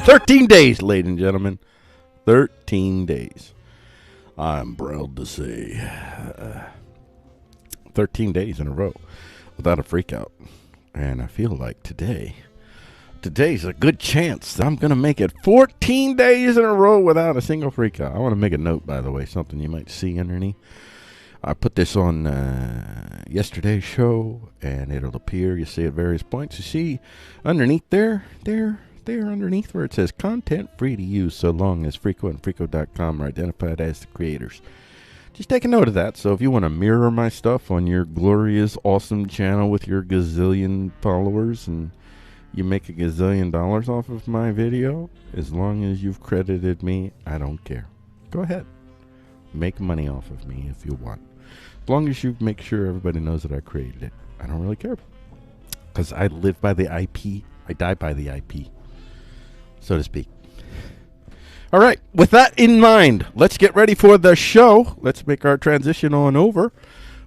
13 days, ladies and gentlemen. 13 days. I'm proud to say 13 days in a row without a freak out. And I feel like today's a good chance that I'm going to make it 14 days in a row without a single freak out. I want to make a note, by the way, something you might see underneath. I put this on yesterday's show, and it'll appear. You see at various points. You see underneath there underneath where it says content free to use so long as Freako and Freako.com are identified as the creators. Just take a note of that. So if you want to mirror my stuff on your glorious, awesome channel with your gazillion followers and you make a gazillion dollars off of my video, as long as you've credited me, I don't care. Go ahead. Make money off of me if you want. As long as you make sure everybody knows that I created it. I don't really care. Because I live by the IP. I die by the IP, so to speak. All right. With that in mind, let's get ready for the show. Let's make our transition on over.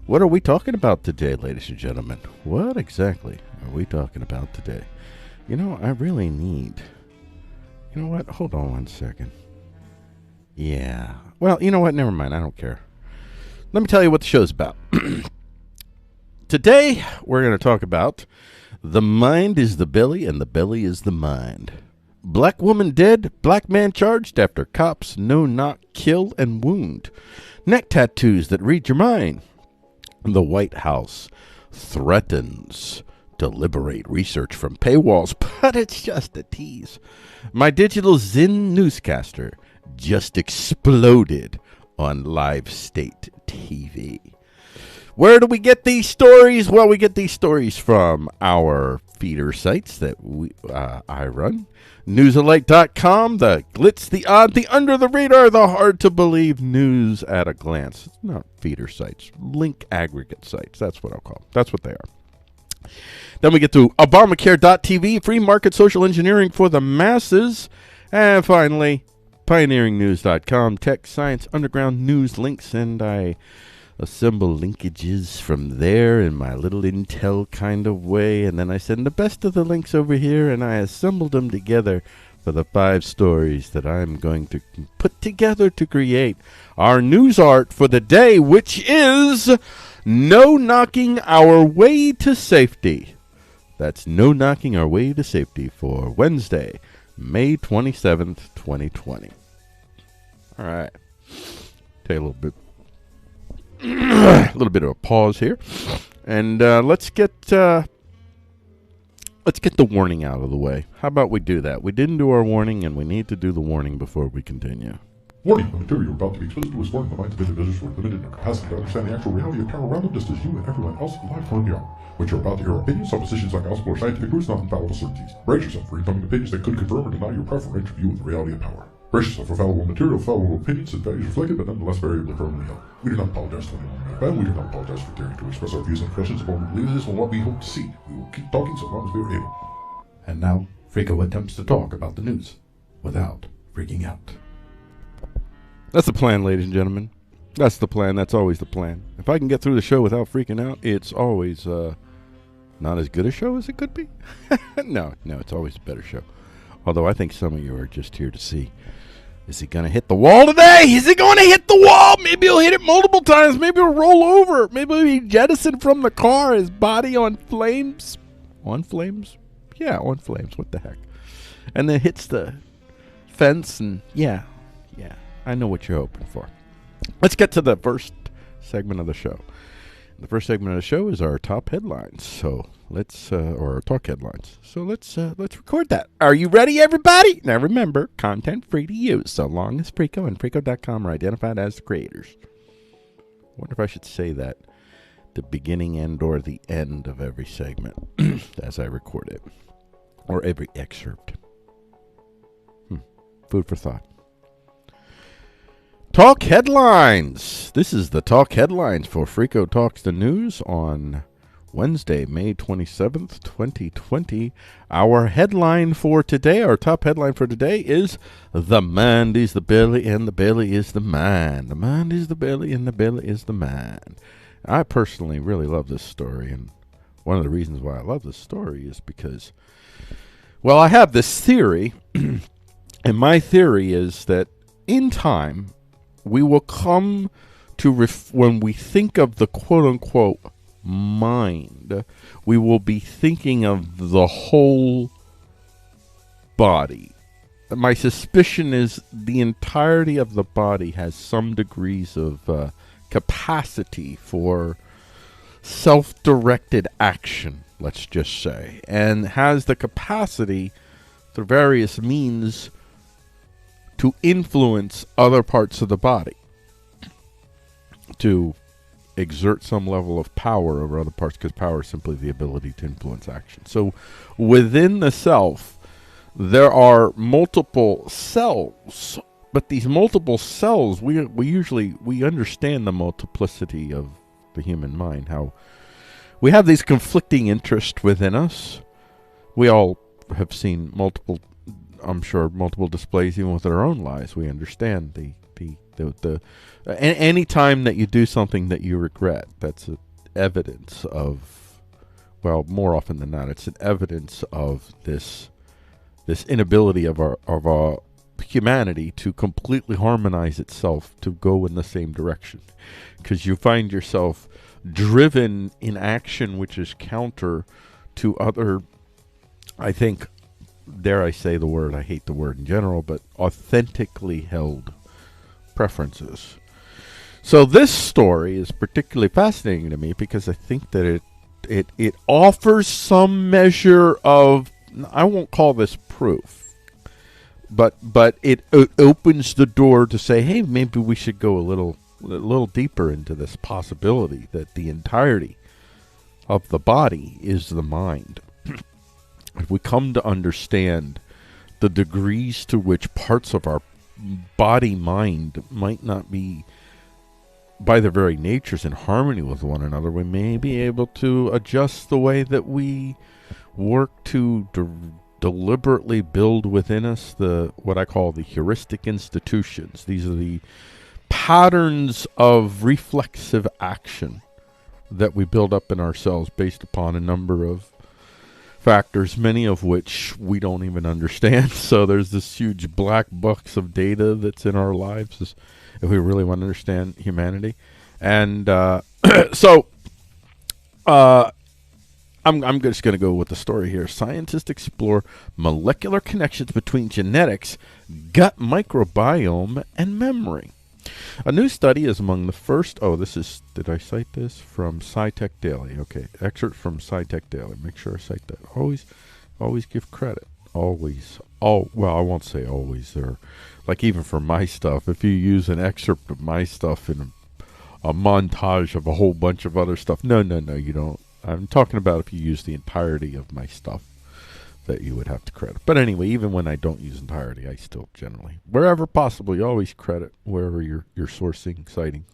What are we talking about today, ladies and gentlemen? What exactly are we talking about today? You know, I really need... You know what? Hold on one second. Yeah. Well, you know what? Never mind. I don't care. Let me tell you what the show's about. Today, we're going to talk about the mind is the belly and the belly is the mind. Black woman dead, black man charged after cops no-knock kill and wound. Neck tattoos that read your mind. The White House threatens to liberate research from paywalls, but it's just a tease. My digital Zen newscaster just exploded on Live State TV. Where do we get these stories? Well, we get these stories from our feeder sites that I run. Newsalike.com, the glitz, the odd, the under the radar, the hard to believe news at a glance. It's not feeder sites, link aggregate sites. That's what I'll call them. That's what they are. Then we get to Obamacare.tv, free market social engineering for the masses. And finally, pioneeringnews.com, tech, science, underground news links, and I assemble linkages from there in my little Intel kind of way, and then I send the best of the links over here, and I assembled them together for the 5 stories that I'm going to put together to create our news art for the day, which is No Knocking Our Way to Safety. That's No Knocking Our Way to Safety for Wednesday, May 27th, 2020. All right. Take a little bit of a pause here, and let's get the warning out of the way. How about we do that? We didn't do our warning, and we need to do the warning before we continue. Warning, the material you're about to be exposed to is foreign. The minds of individuals who are limited in their capacity to understand the actual reality of power around them, just as you and everyone else alive currently are. What you're about to hear are opinions, suppositions, gospel, or scientific proofs, not infallible certainties. Brace yourself for incoming opinions that could confirm or deny your preferential view of the reality of power. Brace yourself for fallible material, fallible opinions, and values reflected, but nonetheless variably firmly held. We do not apologize to anyone who bad. We do not apologize for daring to express our views and impressions of what we believe is and what we hope to see. We will keep talking so long as we are able. And now, Frico attempts to talk about the news without freaking out. That's the plan, ladies and gentlemen. That's the plan. That's always the plan. If I can get through the show without freaking out, it's always not as good a show as it could be. No, it's always a better show. Although I think some of you are just here to see, is he going to hit the wall today? Is he going to hit the wall? Maybe he'll hit it multiple times. Maybe he'll roll over. Maybe he'll be jettisoned from the car, his body on flames. On flames? Yeah, on flames. What the heck? And then hits the fence, and yeah, I know what you're hoping for. Let's get to the first segment of the show. The first segment of the show is our top headlines. So let's, or our talk headlines. So let's record that. Are you ready, everybody? Now remember, content free to use, so long as Frico and Frico.com are identified as the creators. I wonder if I should say that the beginning and or the end of every segment as I record it, or every excerpt. Food for thought. Talk headlines. This is the talk headlines for Frico Talks the News on Wednesday, May 27th, 2020. Our headline for today, our top headline for today is The Mind is the Belly and the Belly is the Mind. The mind is the belly and the belly is the mind. I personally really love this story, and one of the reasons why I love this story is because, well, I have this theory, and my theory is that in time, we will come to, when we think of the quote-unquote mind, we will be thinking of the whole body. My suspicion is the entirety of the body has some degrees of capacity for self-directed action, let's just say, and has the capacity through various means to influence other parts of the body, to exert some level of power over other parts, because power is simply the ability to influence action. So within the self, there are multiple cells, But these multiple cells, we understand the multiplicity of the human mind, how we have these conflicting interests within us. We all have seen multiple displays even within our own lives. We understand any time that you do something that you regret, that's evidence of, well, more often than not, it's an evidence of this inability of our humanity to completely harmonize itself to go in the same direction, because you find yourself driven in action which is counter to other, I think, dare I say the word, I hate the word in general, but authentically held preferences. So this story is particularly fascinating to me because I think that it offers some measure of, I won't call this proof, but it opens the door to say, hey, maybe we should go a little deeper into this possibility that the entirety of the body is the mind. If we come to understand the degrees to which parts of our body mind might not be, by their very natures, in harmony with one another, we may be able to adjust the way that we work to deliberately build within us what I call the heuristic institutions. These are the patterns of reflexive action that we build up in ourselves based upon a number of factors, many of which we don't even understand. So there's this huge black box of data that's in our lives if we really want to understand humanity. And I'm just going to go with the story here. Scientists explore molecular connections between genetics, gut microbiome, and memory. A new study is among the first. Oh, did I cite this from SciTech Daily? Okay, excerpt from SciTech Daily. Make sure I cite that. Always give credit. Always. Well, I won't say always. Like even for my stuff, if you use an excerpt of my stuff in a montage of a whole bunch of other stuff, no, you don't. I'm talking about if you use the entirety of my stuff, that you would have to credit. But anyway, even when I don't use entirety, I still generally, wherever possible, you always credit wherever you're sourcing, citing.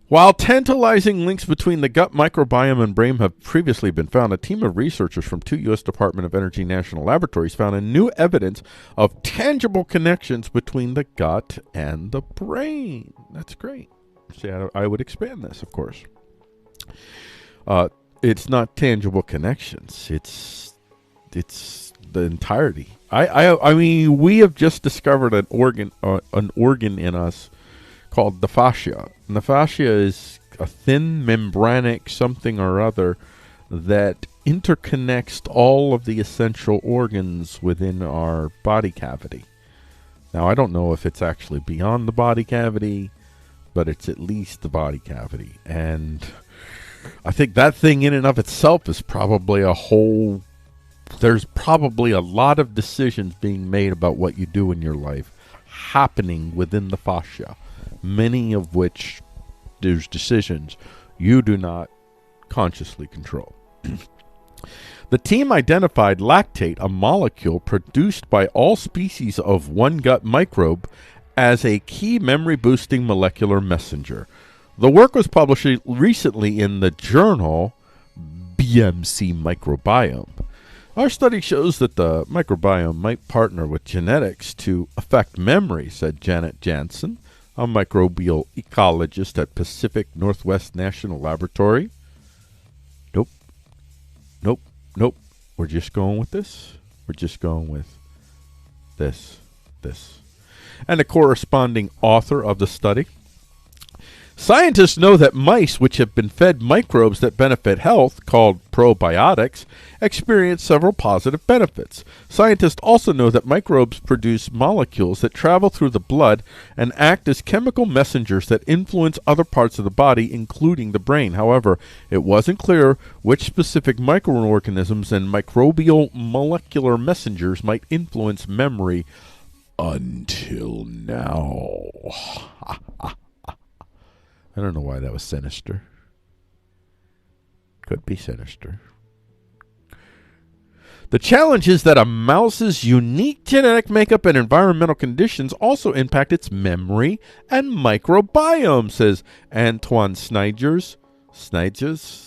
While tantalizing links between the gut microbiome and brain have previously been found, a team of researchers from 2 U.S. Department of Energy national laboratories found a new evidence of tangible connections between the gut and the brain. That's great. See, I would expand this, of course. It's not tangible connections. It's the entirety. I mean, we have just discovered an organ in us called the fascia. And the fascia is a thin membranic something or other that interconnects all of the essential organs within our body cavity. Now, I don't know if it's actually beyond the body cavity, but it's at least the body cavity. And I think that thing in and of itself is probably there's probably a lot of decisions being made about what you do in your life happening within the fascia, many of which there's decisions you do not consciously control. The team identified lactate, a molecule produced by all species of one gut microbe, as a key memory-boosting molecular messenger. The work was published recently in the journal BMC Microbiome. Our study shows that the microbiome might partner with genetics to affect memory, said Janet Jansen, a microbial ecologist at Pacific Northwest National Laboratory. Nope. We're just going with this. We're just going with this. And the corresponding author of the study. Scientists know that mice which have been fed microbes that benefit health, called probiotics, experience several positive benefits. Scientists also know that microbes produce molecules that travel through the blood and act as chemical messengers that influence other parts of the body, including the brain. However, it wasn't clear which specific microorganisms and microbial molecular messengers might influence memory until now. I don't know why that was sinister. Could be sinister. The challenge is that a mouse's unique genetic makeup and environmental conditions also impact its memory and microbiome, says Antoine Snyders. Snyders.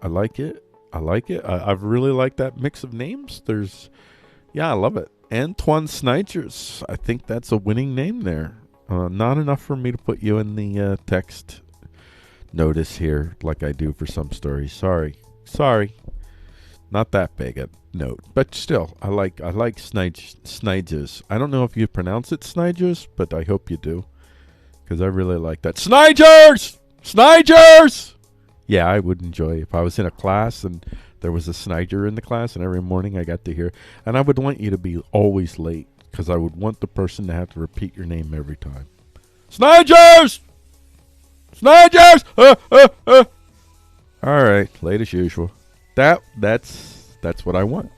I like it. I really like that mix of names. I love it. Antoine Snyders. I think that's a winning name there. Not enough for me to put you in the text notice here like I do for some stories. Sorry. Not that big a note, but still, I like Snyders. I don't know if you pronounce it Snyders, but I hope you do, because I really like that. Snyders! Yeah, I would enjoy if I was in a class and there was a Snyder in the class, and every morning I got to hear, and I would want you to be always late, because I would want the person to have to repeat your name every time. Snyders! All right, late as usual. That's what I want.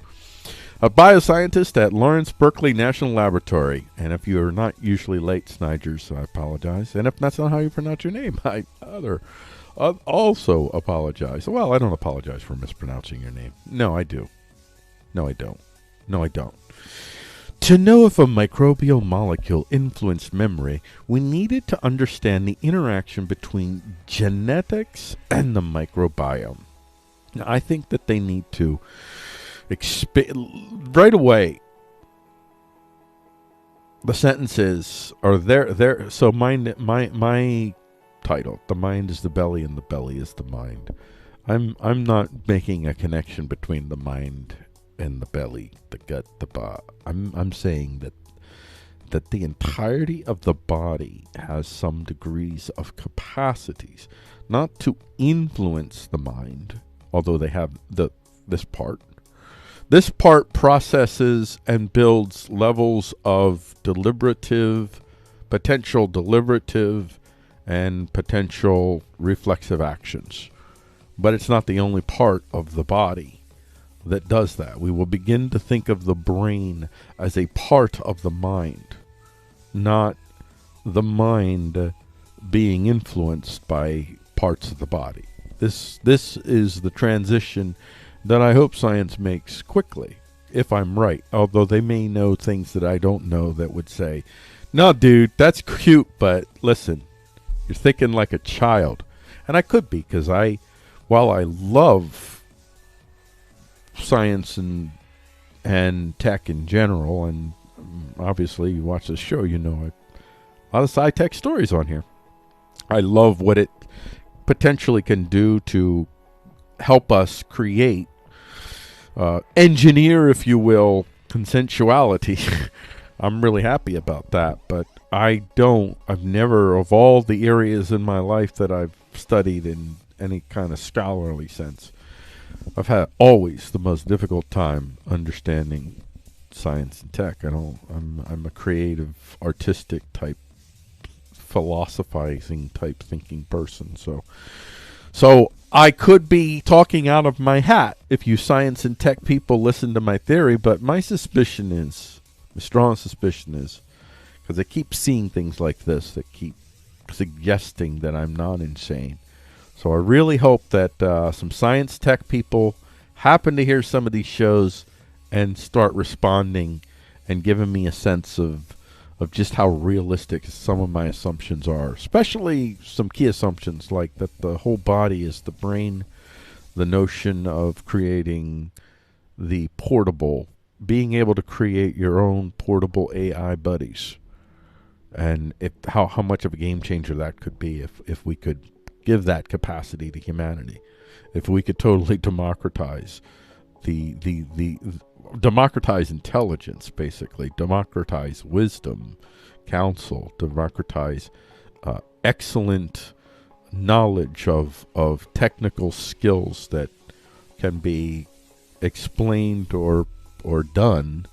A bioscientist at Lawrence Berkeley National Laboratory. And if you are not usually late, Snyders, I apologize. And if that's not how you pronounce your name, I also apologize. Well, I don't apologize for mispronouncing your name. No, I do. No, I don't. To know if a microbial molecule influenced memory, we needed to understand the interaction between genetics and the microbiome. Now, I think that they need to right away. The sentences are there. So my title: the mind is the belly, and the belly is the mind. I'm not making a connection between the mind and the belly, the gut, the body. I'm saying that the entirety of the body has some degrees of capacities, not to influence the mind, although they have this part. This part processes and builds levels of potential deliberative, and potential reflexive actions. But it's not the only part of the body that does that. We will begin to think of the brain as a part of the mind, not the mind being influenced by parts of the body. This is the transition that I hope science makes quickly, if I'm right. Although they may know things that I don't know that would say, no, dude, that's cute, but listen, you're thinking like a child. And I could be, because while I love science and tech in general, and obviously you watch this show, you know a lot of sci-tech stories on here. I love what it potentially can do to help us create, engineer, if you will, consensuality. I'm really happy about that, but I've never, of all the areas in my life that I've studied in any kind of scholarly sense, I've had always the most difficult time understanding science and tech. I'm a creative, artistic type, philosophizing type thinking person. So I could be talking out of my hat if you science and tech people listen to my theory, but my strong suspicion is, because I keep seeing things like this that keep suggesting that I'm not insane. So I really hope that some science tech people happen to hear some of these shows and start responding and giving me a sense of just how realistic some of my assumptions are, especially some key assumptions like that the whole body is the brain, the notion of creating the portable, being able to create your own portable AI buddies, and how much of a game changer that could be if we could give that capacity to humanity, if we could totally democratize democratize intelligence, basically democratize wisdom, counsel, democratize excellent knowledge of technical skills that can be explained or done,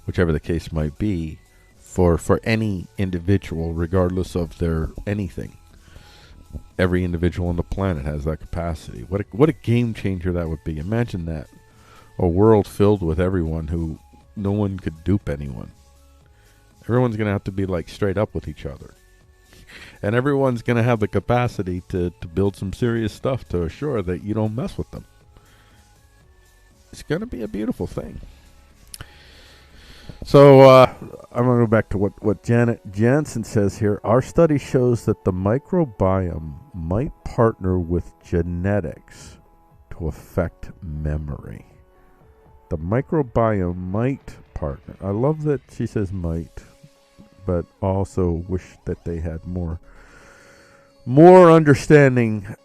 whichever the case might be, for any individual, regardless of their anything. Every individual on the planet has that capacity. What a game changer that would be. Imagine that. A world filled with everyone who no one could dupe anyone. Everyone's going to have to be like straight up with each other. And everyone's going to have the capacity to build some serious stuff to assure that you don't mess with them. It's going to be a beautiful thing. So I'm going to go back to what Janet Jansen says here. Our study shows that the microbiome might partner with genetics to affect memory. The microbiome might partner. I love that she says might, but also wish that they had more understanding.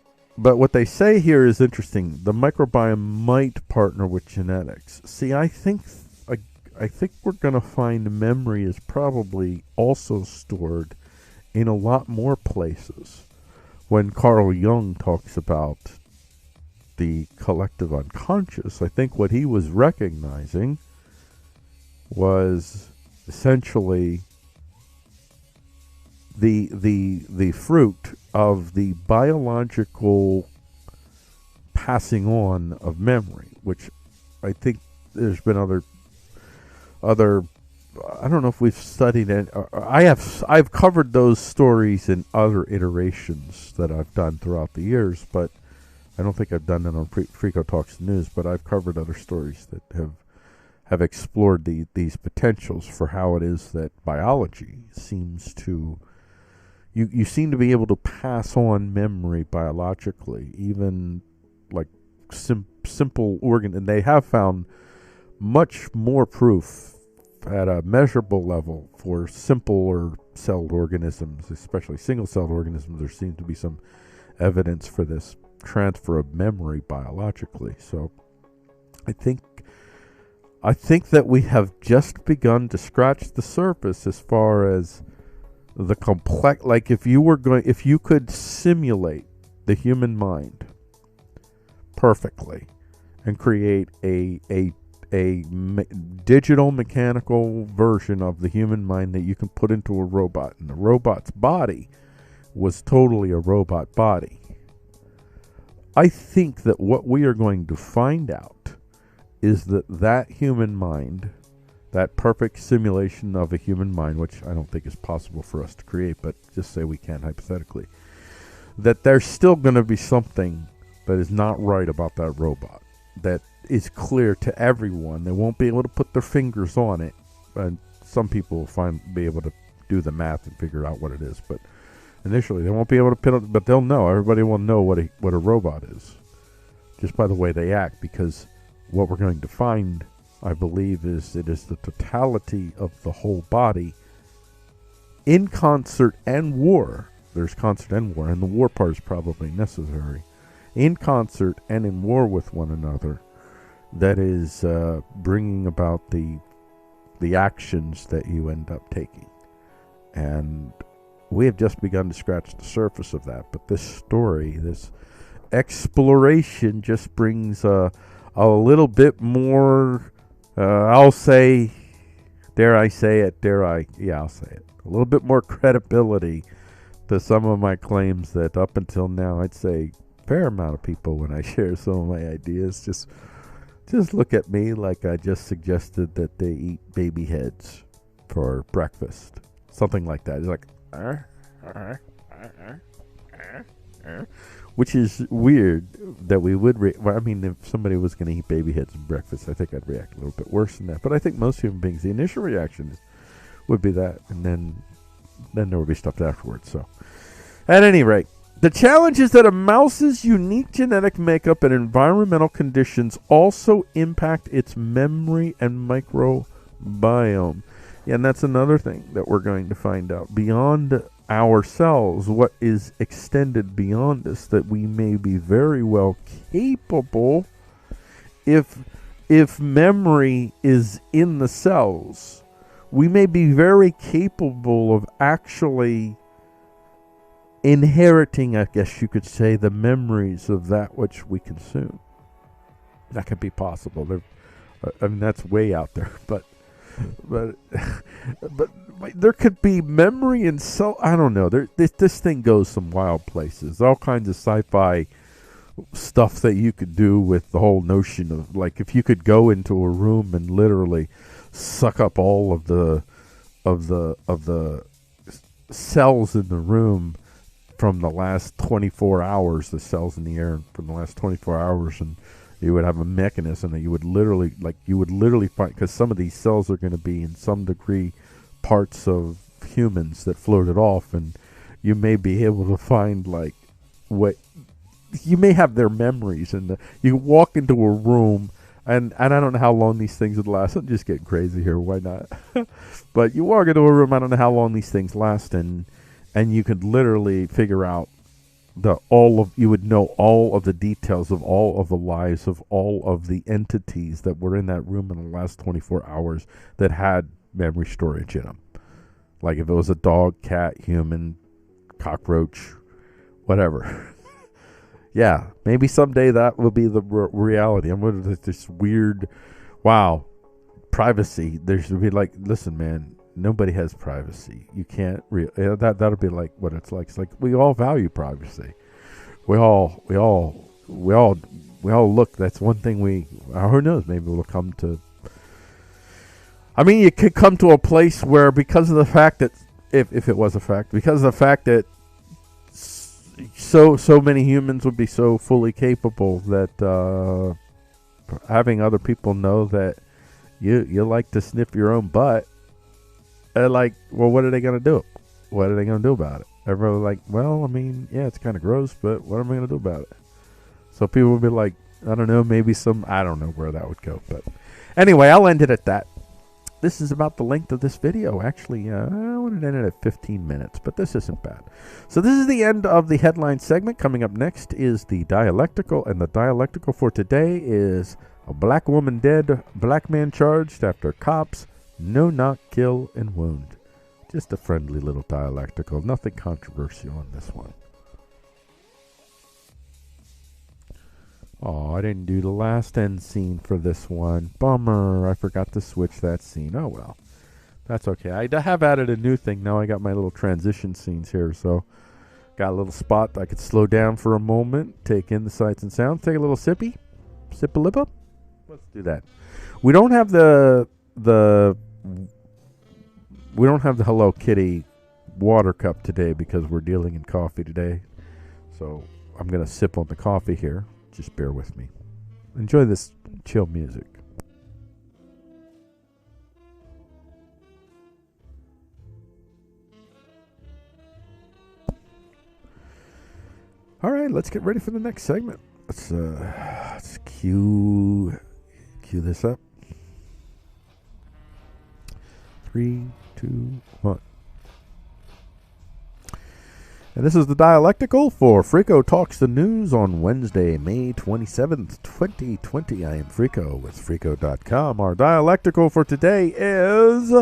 But what they say here is interesting. The microbiome might partner with genetics. See, I think we're going to find memory is probably also stored in a lot more places. When Carl Jung talks about the collective unconscious, I think what he was recognizing was essentially the fruit of the biological passing on of memory, which I think there's been other I don't know if we've studied it. I've covered those stories in other iterations that I've done throughout the years, but I don't think I've done it on Freako Talks News. But I've covered other stories that have explored these potentials for how it is that biology seems to you seem to be able to pass on memory biologically, even like simple organ, and they have found much more proof at a measurable level for simpler celled organisms, especially single-celled organisms. There seems to be some evidence for this transfer of memory biologically. So I think that we have just begun to scratch the surface as far as the complex. Like if you could simulate the human mind perfectly and create a digital mechanical version of the human mind that you can put into a robot, and the robot's body was totally a robot body, I think that what we are going to find out is that human mind, that perfect simulation of a human mind, which I don't think is possible for us to create, but just say we can hypothetically, that there's still going to be something that is not right about that robot that is clear to everyone. They won't be able to put their fingers on it, and some people will be able to do the math and figure out what it is, but initially they won't be able to pin it, but they'll know. Everybody will know what a robot is just by the way they act, because what we're going to find, I believe, is it is the totality of the whole body in concert and war. There's concert and war, and the war part is probably necessary. In concert and in war with one another, that is bringing about the actions that you end up taking. And we have just begun to scratch the surface of that. But this story, this exploration, just brings a little bit more, I'll say, I'll say it, a little bit more credibility to some of my claims that up until now, I'd say fair amount of people, when I share some of my ideas, just look at me like I just suggested that they eat baby heads for breakfast. Something like that. It's like, which is weird that we would, I mean, if somebody was going to eat baby heads for breakfast, I think I'd react a little bit worse than that. But I think most human beings, the initial reaction would be that, and then there would be stuff afterwards. So, at any rate, the challenge is that a mouse's unique genetic makeup and environmental conditions also impact its memory and microbiome. Yeah, and that's another thing that we're going to find out. Beyond ourselves, what is extended beyond us, that we may be very well capable, if memory is in the cells, we may be very capable of actually inheriting, I guess you could say, the memories of that which we consume. That could be possible. I mean, that's way out there, but there could be memory and I don't know. This thing goes some wild places. All kinds of sci-fi stuff that you could do with the whole notion of, like, if you could go into a room and literally suck up all of the cells in the room from the last 24 hours, the cells in the air from the last 24 hours, and You would have a mechanism that you would literally find, because some of these cells are going to be in some degree parts of humans that floated off, and you may be able to find like what you may have their memories, and you walk into a room, and I don't know how long these things would last. I'm just getting crazy here. Why not? But you walk into a room, I don't know how long these things last, and you could literally figure out you would know all of the details of all of the lives of all of the entities that were in that room in the last 24 hours that had memory storage in them. Like if it was a dog, cat, human, cockroach, whatever. Yeah, maybe someday that will be the reality. I'm going to this weird, wow, privacy. There should be like, listen, man, nobody has privacy. You can't that'll be like what it's like. It's like we all value privacy. We all look. That's one thing who knows? Maybe we'll come to. I mean, you could come to a place where, because of the fact that if it was a fact, because of the fact that so many humans would be so fully capable that having other people know that you like to sniff your own butt. Like, well, what are they going to do? What are they going to do about it? Everyone like, well, I mean, yeah, it's kind of gross, but what am I going to do about it? So people would be like, I don't know, maybe I don't know where that would go. But anyway, I'll end it at that. This is about the length of this video. Actually, I wanted to end it at 15 minutes, but this isn't bad. So this is the end of the headline segment. Coming up next is the dialectical, and the dialectical for today is a black woman dead, black man charged after cops no knock, kill, and wound. Just a friendly little dialectical. Nothing controversial on this one. Oh, I didn't do the last end scene for this one. Bummer. I forgot to switch that scene. Oh, well. That's okay. I have added a new thing. Now I got my little transition scenes here. So, got a little spot I could slow down for a moment. Take in the sights and sounds. Take a little sippy. Sip-a-lip-a. Let's do that. We don't have the Hello Kitty water cup today because we're dealing in coffee today. So I'm going to sip on the coffee here. Just bear with me. Enjoy this chill music. All right, let's get ready for the next segment. Let's cue this up. 3, 2, 1. And this is the dialectical for Frico Talks the News on Wednesday, May 27th, 2020. I am Frico with Frico.com. Our dialectical for today is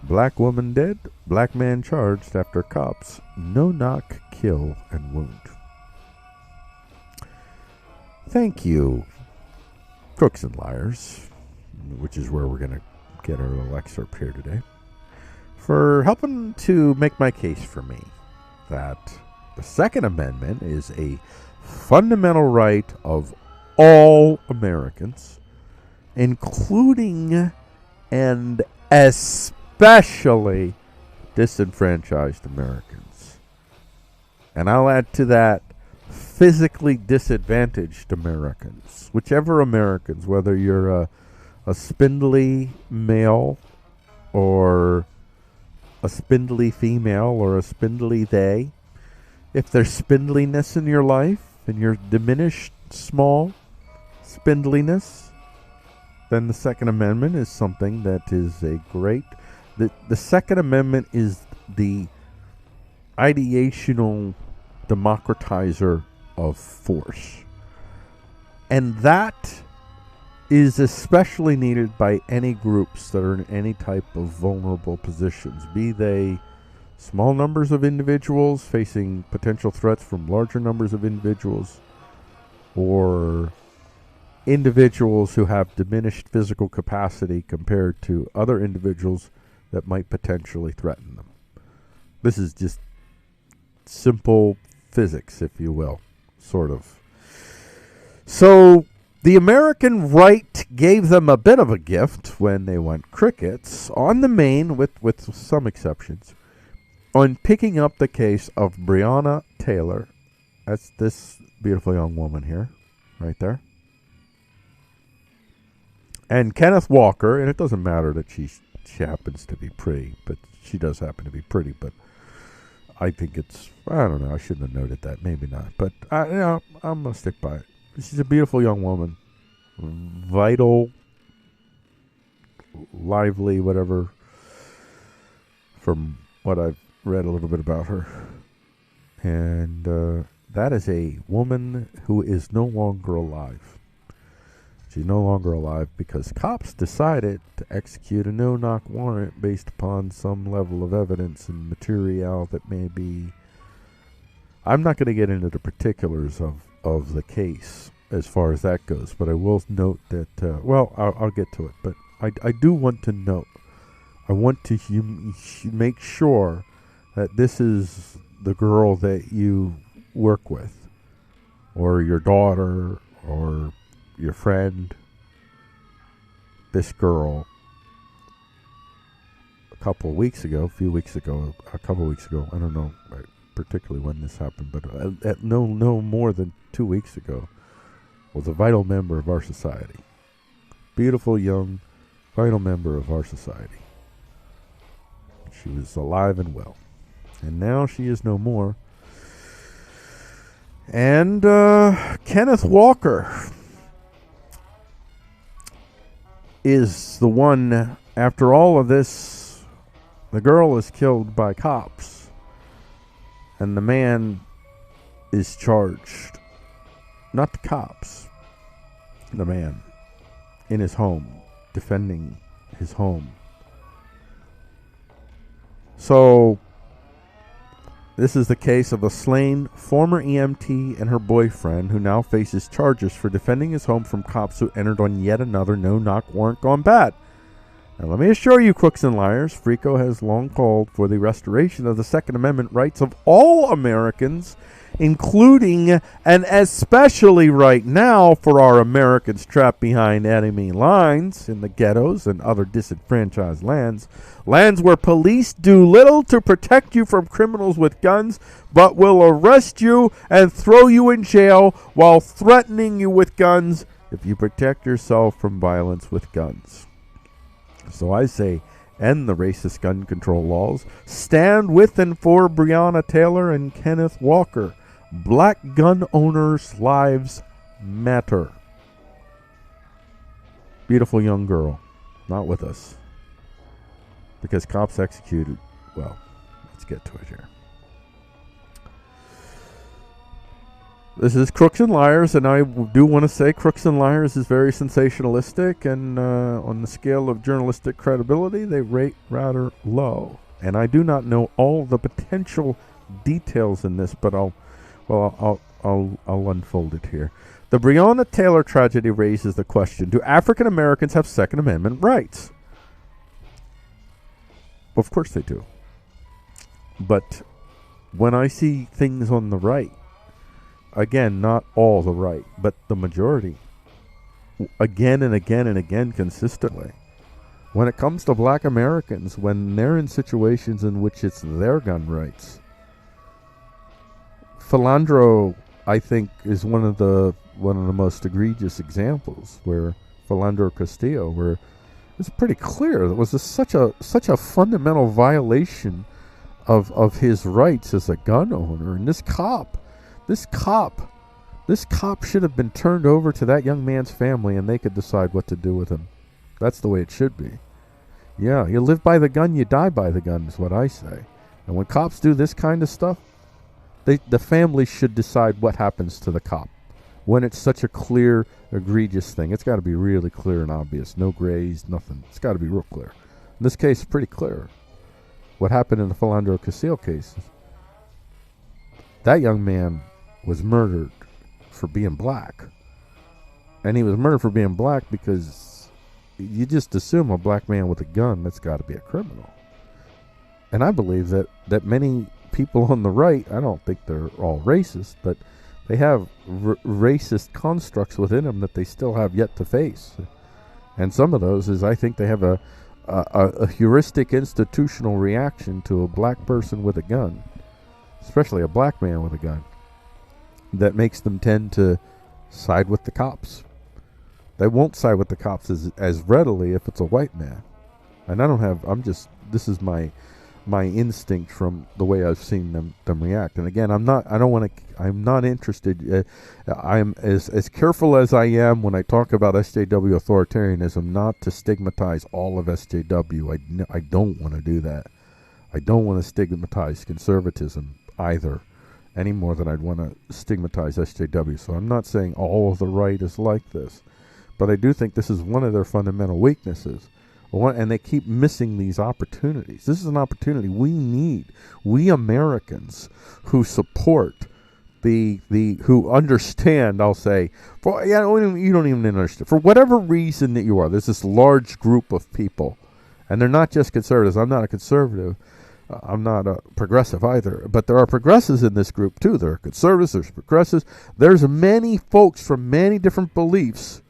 black woman dead, black man charged after cops no knock, kill, and wound. Thank you, Crooks and Liars, which is where we're going to get our little excerpt here today, for helping to make my case for me that the Second Amendment is a fundamental right of all Americans, including and especially disenfranchised Americans. And I'll add to that, physically disadvantaged Americans. Whichever Americans, whether you're a spindly male or a spindly female or a spindly they, if there's spindliness in your life and you're diminished small spindliness, then the Second Amendment is something that is a great... The Second Amendment is the ideational democratizer of force. And that is especially needed by any groups that are in any type of vulnerable positions, be they small numbers of individuals facing potential threats from larger numbers of individuals, or individuals who have diminished physical capacity compared to other individuals that might potentially threaten them. This is just simple physics, if you will, sort of. So the American right gave them a bit of a gift when they went crickets on the Maine, with some exceptions, on picking up the case of Breonna Taylor. That's this beautiful young woman here, right there. And Kenneth Walker, and it doesn't matter that she happens to be pretty, but she does happen to be pretty, but I think it's, I don't know, I shouldn't have noted that, maybe not, but I'm going to stick by it. She's a beautiful young woman, vital, lively, whatever, from what I've read a little bit about her. And that is a woman who is no longer alive. She's no longer alive because cops decided to execute a no-knock warrant based upon some level of evidence and material that may be... I'm not going to get into the particulars of the case as far as that goes, but I will note that... I'll get to it, but I do want to note, I want to make sure that this is the girl that you work with, or your daughter, or your friend. This girl, a couple of weeks ago, I don't know particularly when this happened, but no more than 2 weeks ago, was a vital member of our society. Beautiful, young, vital member of our society. She was alive and well. And now she is no more. And Kenneth Walker is the one, after all of this, the girl is killed by cops. And the man is charged. Not the cops. The man in his home, defending his home. So, this is the case of a slain former EMT and her boyfriend who now faces charges for defending his home from cops who entered on yet another no-knock warrant gone bad. Now, let me assure you, crooks and liars, Frico has long called for the restoration of the Second Amendment rights of all Americans, including and especially right now for our Americans trapped behind enemy lines in the ghettos and other disenfranchised lands where police do little to protect you from criminals with guns, but will arrest you and throw you in jail while threatening you with guns if you protect yourself from violence with guns. So I say, end the racist gun control laws. Stand with and for Breonna Taylor and Kenneth Walker. Black gun owners' lives matter. Beautiful young girl. Not with us. Because cops executed. Well, let's get to it here. This is Crooks and Liars, and I do want to say Crooks and Liars is very sensationalistic, and on the scale of journalistic credibility, they rate rather low. And I do not know all the potential details in this, but I'll unfold it here. The Breonna Taylor tragedy raises the question: do African Americans have Second Amendment rights? Of course they do. But when I see things on the right, again, not all the right, but the majority, again and again and again consistently, when it comes to black Americans, when they're in situations in which it's their gun rights, Philandro, I think, is one of the most egregious examples, where Philandro Castillo, where it's pretty clear it was such a fundamental violation of his rights as a gun owner. And this cop should have been turned over to that young man's family, and they could decide what to do with him. That's the way it should be. Yeah, you live by the gun, you die by the gun, is what I say. And when cops do this kind of stuff, the family should decide what happens to the cop. When it's such a clear, egregious thing, it's got to be really clear and obvious. No grays, nothing. It's got to be real clear. In this case, pretty clear. What happened in the Philandro Castillo case, that young man was murdered for being black. And he was murdered for being black because you just assume a black man with a gun, that's got to be a criminal. And I believe that many people on the right, I don't think they're all racist, but they have racist constructs within them that they still have yet to face. And some of those is, I think they have a heuristic institutional reaction to a black person with a gun, especially a black man with a gun, that makes them tend to side with the cops. They won't side with the cops as readily if it's a white man. And this is my instinct from the way I've seen them react. And again, I'm not interested. I'm as careful as I am when I talk about SJW authoritarianism, not to stigmatize all of SJW. I don't want to do that. I don't want to stigmatize conservatism either, any more than I'd want to stigmatize SJW. So I'm not saying all of the right is like this, but I do think this is one of their fundamental weaknesses. And they keep missing these opportunities. This is an opportunity we need. We Americans who support who understand, I'll say, you don't even understand. For whatever reason that you are, there's this large group of people, and they're not just conservatives. I'm not a conservative. I'm not a progressive either. But there are progressives in this group too. There are conservatives, there's progressives. There's many folks from many different beliefs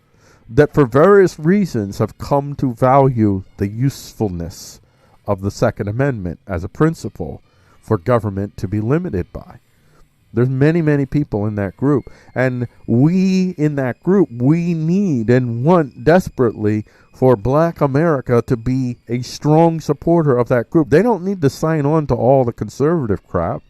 that for various reasons have come to value the usefulness of the Second Amendment as a principle for government to be limited by. There's many, many people in that group. And we, in that group, we need and want desperately for Black America to be a strong supporter of that group. They don't need to sign on to all the conservative crap.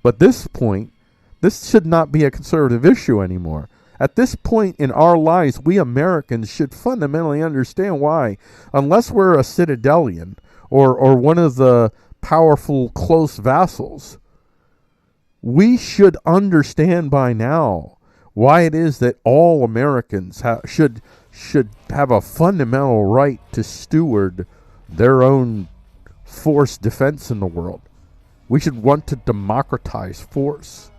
But at this point, this should not be a conservative issue anymore. At this point in our lives, we Americans should fundamentally understand why, unless we're a citadelian or one of the powerful close vassals, we should understand by now why it is that all Americans should have a fundamental right to steward their own force defense in the world. We should want to democratize force.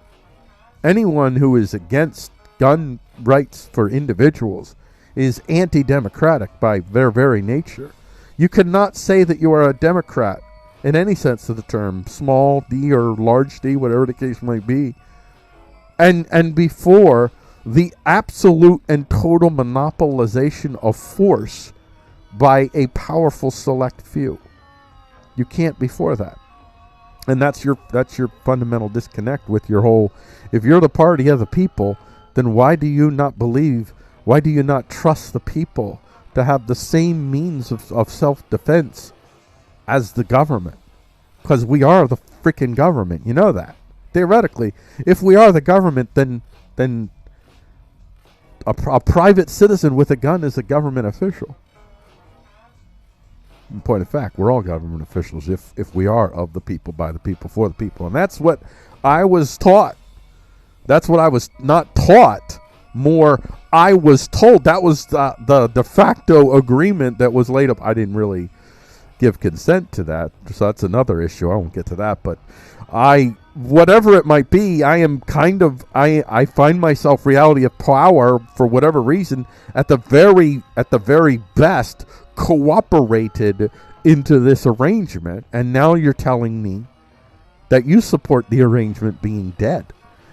Anyone who is against gun rights for individuals is anti-democratic by their very nature. You cannot say that you are a Democrat in any sense of the term, small d or large d, whatever the case might be, and before the absolute and total monopolization of force by a powerful select few. You can't before that. And that's your fundamental disconnect with your whole, if you're the party of the people, then why do you not trust the people to have the same means of self-defense as the government? Because we are the freaking government. You know that. Theoretically, if we are the government, then a private citizen with a gun is a government official. In point of fact, we're all government officials if we are of the people, by the people, for the people. And that's what I was taught. That's what I was not taught. More, I was told. That was the de facto agreement that was laid up. I didn't really give consent to that, so that's another issue. I won't get to that, but whatever it might be, I find myself reality of power for whatever reason at the very best cooperated into this arrangement, and now you're telling me that you support the arrangement being dead.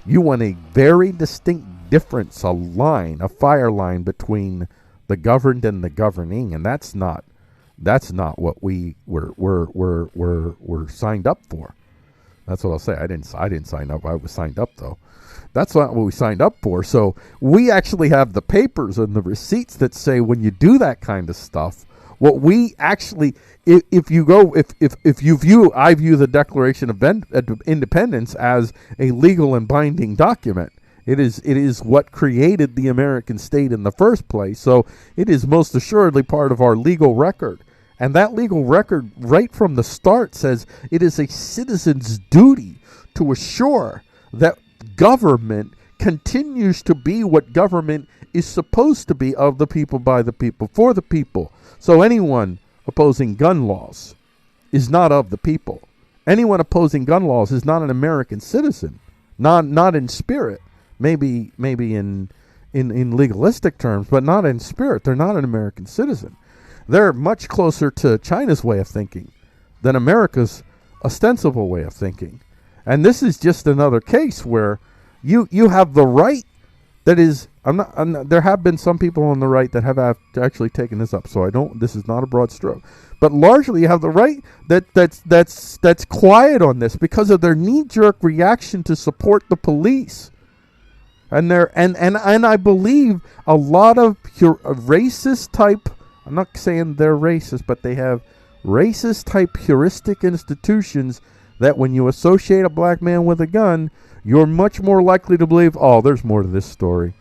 You want a very distinct difference, a fire line between the governed and the governing, and that's not what we were signed up for. That's what I'll say. I didn't sign up. I was signed up though. That's not what we signed up for. So we actually have the papers and the receipts that say when you do that kind of stuff, what we actually, I view the Declaration of Independence as a legal and binding document. It is what created the American state in the first place. So it is most assuredly part of our legal record. And that legal record right from the start says it is a citizen's duty to assure that government continues to be what government is supposed to be, of the people, by the people, for the people. So anyone opposing gun laws is not of the people. Anyone opposing gun laws is not an American citizen, not in spirit. Maybe in legalistic terms, but not in spirit. They're not an American citizen. They're much closer to China's way of thinking than America's ostensible way of thinking. And this is just another case where you have the right that is, there have been some people on the right that have actually taken this up, so this is not a broad stroke. But largely you have the right that's quiet on this because of their knee-jerk reaction to support the police. And I believe a lot of racist type, I'm not saying they're racist, but they have racist type heuristic institutions that when you associate a black man with a gun, you're much more likely to believe, oh, there's more to this story.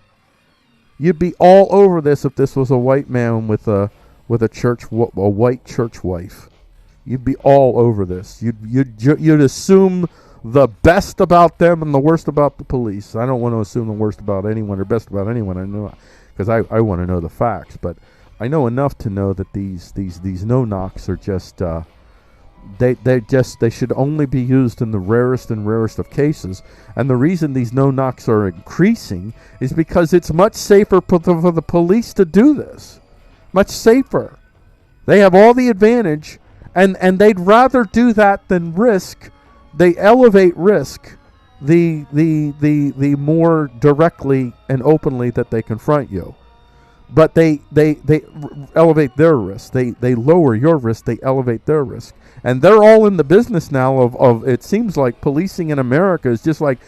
You'd be all over this if this was a white man with a white church wife. You'd be all over this. You'd assume the best about them and the worst about the police. I don't want to assume the worst about anyone or best about anyone. I know, because I want to know the facts, but I know enough to know that these no-knocks are just they should only be used in the rarest of cases. And the reason these no-knocks are increasing is because it's much safer for the police to do this. Much safer. They have all the advantage, and they'd rather do that than risk. They elevate risk the more directly and openly that they confront you. But they elevate their risk. They lower your risk. They elevate their risk. And they're all in the business now of it seems like policing in America is just like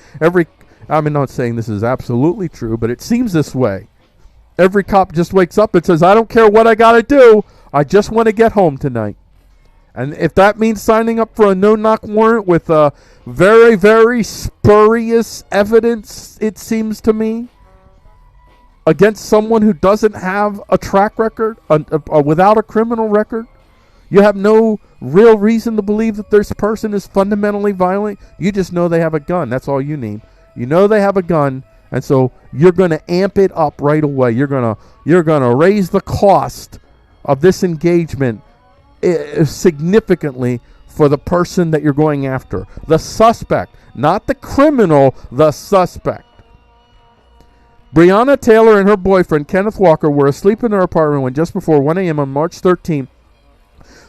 I'm not saying this is absolutely true, but it seems this way. Every cop just wakes up and says, I don't care what I got to do. I just want to get home tonight. And if that means signing up for a no-knock warrant with very, very spurious evidence, it seems to me, against someone who doesn't have a track record, without a criminal record, you have no real reason to believe that this person is fundamentally violent. You just know they have a gun. That's all you need. You know they have a gun, and so you're going to amp it up right away. You're going to raise the cost of this engagement significantly for the person that you're going after. The suspect, not the criminal, the suspect. Breonna Taylor and her boyfriend, Kenneth Walker, were asleep in their apartment when just before 1 a.m. on March 13th,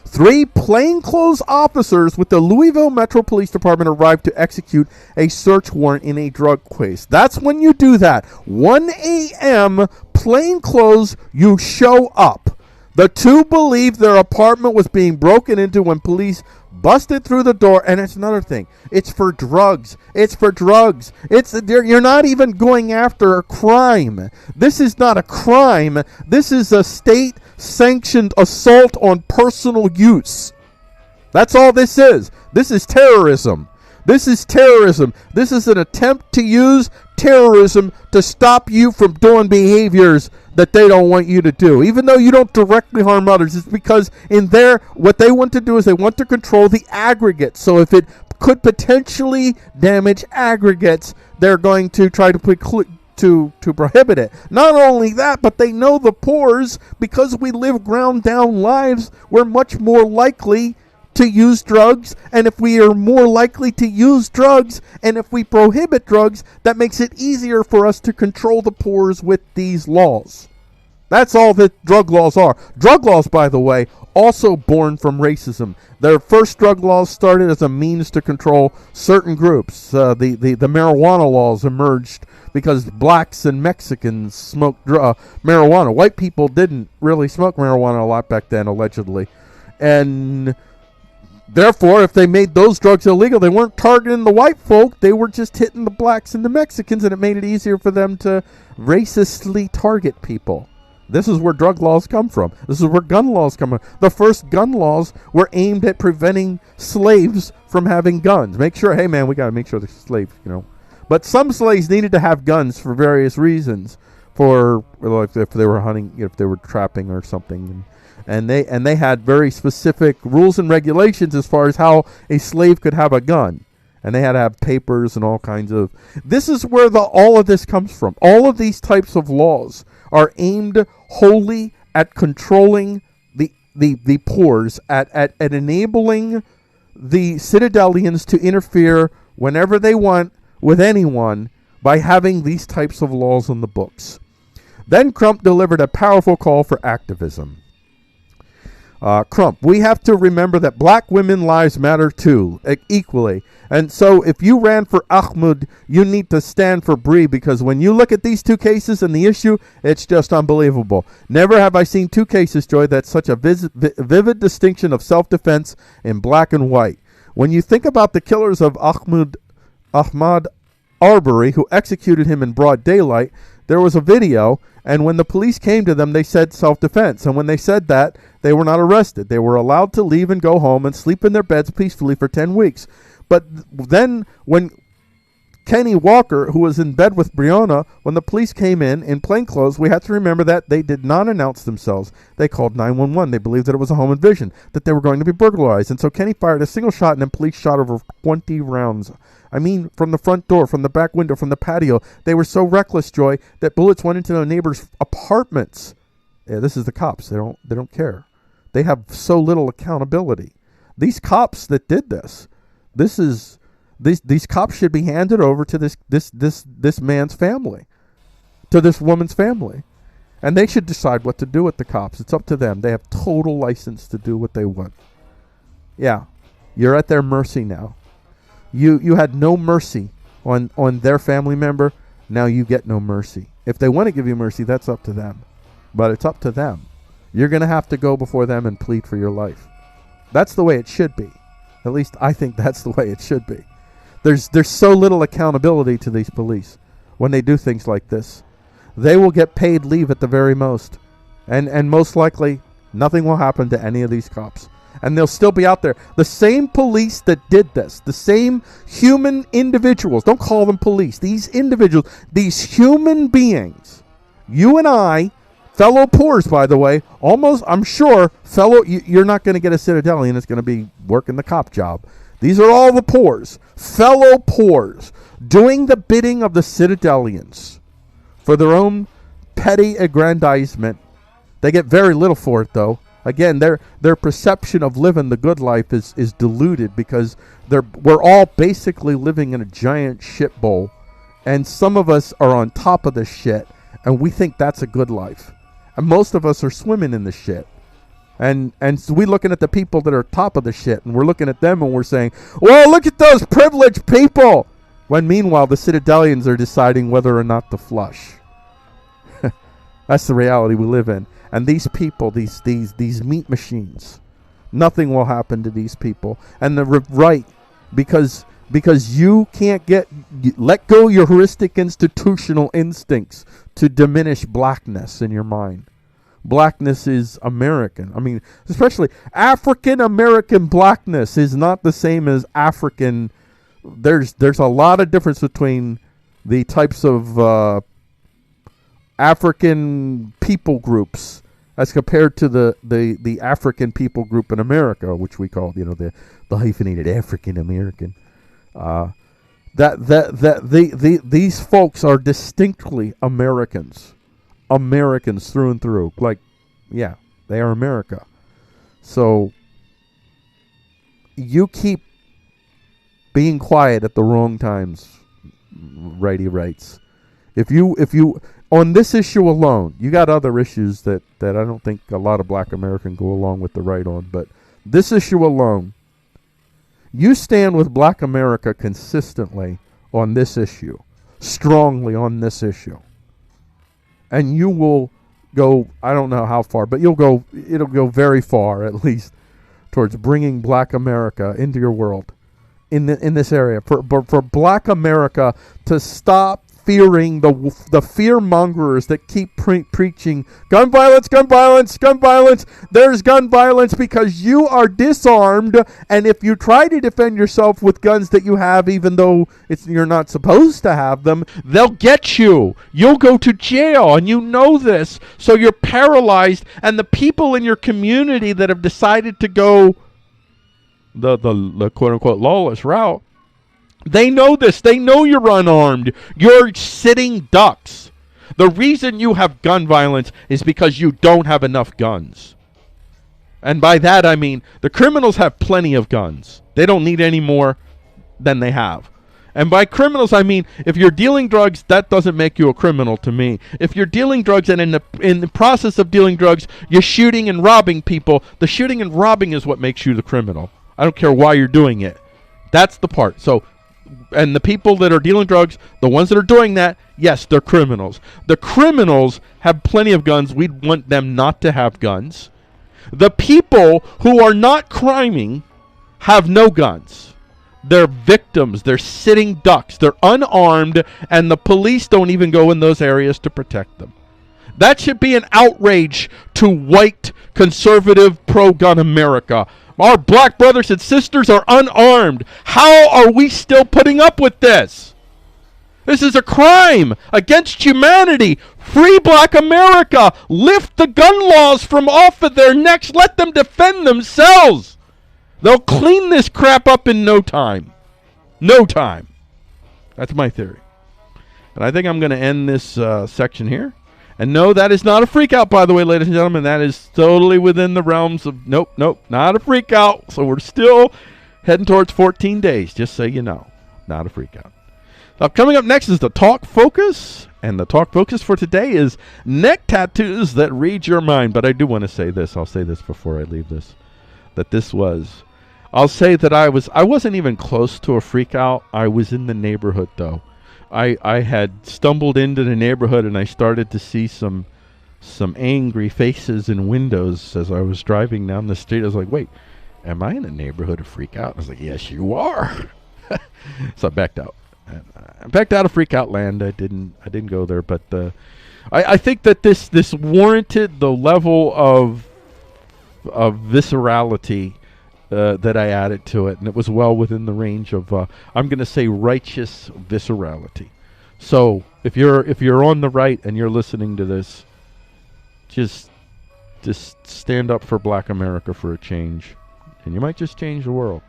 3 plainclothes officers with the Louisville Metro Police Department arrived to execute a search warrant in a drug case. That's when you do that. 1 a.m., plainclothes, you show up. The two believed their apartment was being broken into when police busted through the door. And it's another thing. It's for drugs. It's for drugs. You're not even going after a crime. This is not a crime. This is a state-sanctioned assault on personal use. That's all this is. This is terrorism. This is terrorism. This is an attempt to use terrorism to stop you from doing behaviors that they don't want you to do. Even though you don't directly harm others, it's because in there, what they want to do is they want to control the aggregate. So if it could potentially damage aggregates, they're going to try to prohibit it. Not only that, but they know the poors, because we live ground down lives, we're much more likely to use drugs, and if we are more likely to use drugs, and if we prohibit drugs, that makes it easier for us to control the poors with these laws. That's all that drug laws are. Drug laws, by the way, also born from racism. Their first drug laws started as a means to control certain groups. The marijuana laws emerged because blacks and Mexicans smoked marijuana. White people didn't really smoke marijuana a lot back then, allegedly. And therefore, if they made those drugs illegal, they weren't targeting the white folk. They were just hitting the blacks and the Mexicans, and it made it easier for them to racistly target people. This is where drug laws come from. This is where gun laws come from. The first gun laws were aimed at preventing slaves from having guns. Make sure, hey man, we got to make sure the slaves, But some slaves needed to have guns for various reasons. For like if they were hunting, if they were trapping or something. And they had very specific rules and regulations as far as how a slave could have a gun. And they had to have papers and all kinds of... This is where all of this comes from. All of these types of laws are aimed wholly at controlling the poors, at enabling the Citadelians to interfere whenever they want with anyone by having these types of laws on the books. Then Crump delivered a powerful call for activism. Crump, we have to remember that black women's lives matter too, equally. And so if you ran for Ahmed, you need to stand for Bree, because when you look at these two cases and the issue, it's just unbelievable. Never have I seen two cases, Joy, that's such a vivid distinction of self-defense in black and white. When you think about the killers of Ahmaud Arbery, who executed him in broad daylight. There was a video, and when the police came to them, they said self-defense. And when they said that, they were not arrested. They were allowed to leave and go home and sleep in their beds peacefully for 10 weeks. But then when Kenny Walker, who was in bed with Breonna, when the police came in plainclothes, we have to remember that they did not announce themselves. They called 911. They believed that it was a home invasion, that they were going to be burglarized. And so Kenny fired a single shot, and then police shot over 20 rounds. I mean, from the front door, from the back window, from the patio. They were so reckless, Joy, that bullets went into their neighbors' apartments. Yeah, this is the cops. They don't care. They have so little accountability. These cops that did this, these cops should be handed over to this man's family, to this woman's family, and they should decide what to do with the cops. It's up to them. They have total license to do what they want. Yeah, you're at their mercy now. You had no mercy on their family member. Now you get no mercy. If they want to give you mercy, that's up to them. But it's up to them. You're going to have to go before them and plead for your life. That's the way it should be. At least I think that's the way it should be. There's so little accountability to these police when they do things like this. They will get paid leave at the very most. And most likely, nothing will happen to any of these cops. And they'll still be out there. The same police that did this, the same human individuals, don't call them police, these individuals, these human beings, you and I, fellow poors, by the way, almost, I'm sure, you're not going to get a Citadelian that's going to be working the cop job. These are all the poors, fellow poors, doing the bidding of the Citadelians for their own petty aggrandizement. They get very little for it, though. Again, their perception of living the good life is diluted because we're all basically living in a giant shit bowl, and some of us are on top of the shit, and we think that's a good life. And most of us are swimming in the shit. And so we're looking at the people that are top of the shit, and we're looking at them and we're saying, well, look at those privileged people. When meanwhile, the Citadelians are deciding whether or not to flush. That's the reality we live in. And these people, these meat machines, nothing will happen to these people. And the right, because you can't let go your heuristic institutional instincts to diminish blackness in your mind. Blackness is American. I mean, especially African American blackness is not the same as African. There's a lot of difference between the types of African people groups as compared to the African people group in America, which we call, the hyphenated African American. These folks are distinctly Americans through and through. Like, yeah, they are America. So you keep being quiet at the wrong times, righty rights. If you on this issue alone, you got other issues that I don't think a lot of black Americans go along with the right on, but this issue alone, you stand with black America consistently on this issue, strongly on this issue. And you will go, I don't know how far, but it'll go very far, at least, towards bringing black America into your world in this area. For black America to stop fearing the fear mongers that keep preaching gun violence, gun violence, gun violence. There's gun violence because you are disarmed, and if you try to defend yourself with guns that you have, even though you're not supposed to have them, they'll get you. You'll go to jail, and you know this, so you're paralyzed. And the people in your community that have decided to go the quote unquote lawless route, they know this. They know you're unarmed. You're sitting ducks. The reason you have gun violence is because you don't have enough guns. And by that I mean the criminals have plenty of guns. They don't need any more than they have. And by criminals I mean if you're dealing drugs, that doesn't make you a criminal to me. If you're dealing drugs and in the process of dealing drugs, you're shooting and robbing people, the shooting and robbing is what makes you the criminal. I don't care why you're doing it. That's the part. So, and the people that are dealing drugs, the ones that are doing that, yes, they're criminals. The criminals have plenty of guns. We'd want them not to have guns. The people who are not criming have no guns. They're victims. They're sitting ducks. They're unarmed, and the police don't even go in those areas to protect them. That should be an outrage to white, conservative, pro-gun America. Our black brothers and sisters are unarmed. How are we still putting up with this? This is a crime against humanity. Free black America. Lift the gun laws from off of their necks. Let them defend themselves. They'll clean this crap up in no time. No time. That's my theory. And I think I'm going to end this section here. And no, that is not a freak out, by the way, ladies and gentlemen. That is totally within the realms of, nope, not a freak out. So we're still heading towards 14 days, just so you know. Not a freak out. Now, coming up next is the Talk Focus. And the Talk Focus for today is neck tattoos that read your mind. But I do want to say this. I'll say this before I leave this. I'll say that I wasn't even close to a freak out. I was in the neighborhood, though. I had stumbled into the neighborhood and I started to see some angry faces in windows as I was driving down the street. I was like, wait, am I in a neighborhood of freak out? I was like, yes, you are. So I backed out. I backed out of freak out land. I didn't go there, but I think that this warranted the level of viscerality that I added to it, and it was well within the range of I'm going to say righteous viscerality. So if you're on the right and you're listening to this, just stand up for Black America for a change, and you might just change the world.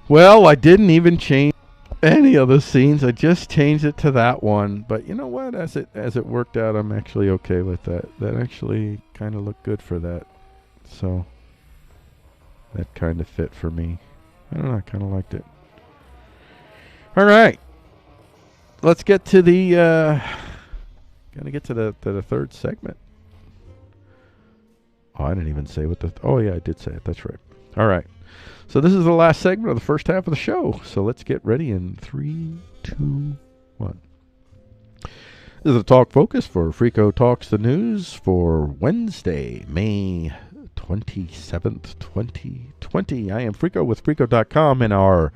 Well, I didn't even change any of the scenes. I just changed it to that one. But you know what? As it worked out, I'm actually okay with that. That actually kind of looked good for that. So that kind of fit for me. I don't know. I kind of liked it. All right. Let's get to the gotta get to the third segment. Oh, I didn't even say what the oh yeah, I did say it. That's right. All right. So this is the last segment of the first half of the show. So let's get ready in 3, 2, 1. This is the Talk Focus for Freako Talks the News for Wednesday, May 27th, 2020. I am Freako with Freako.com, and our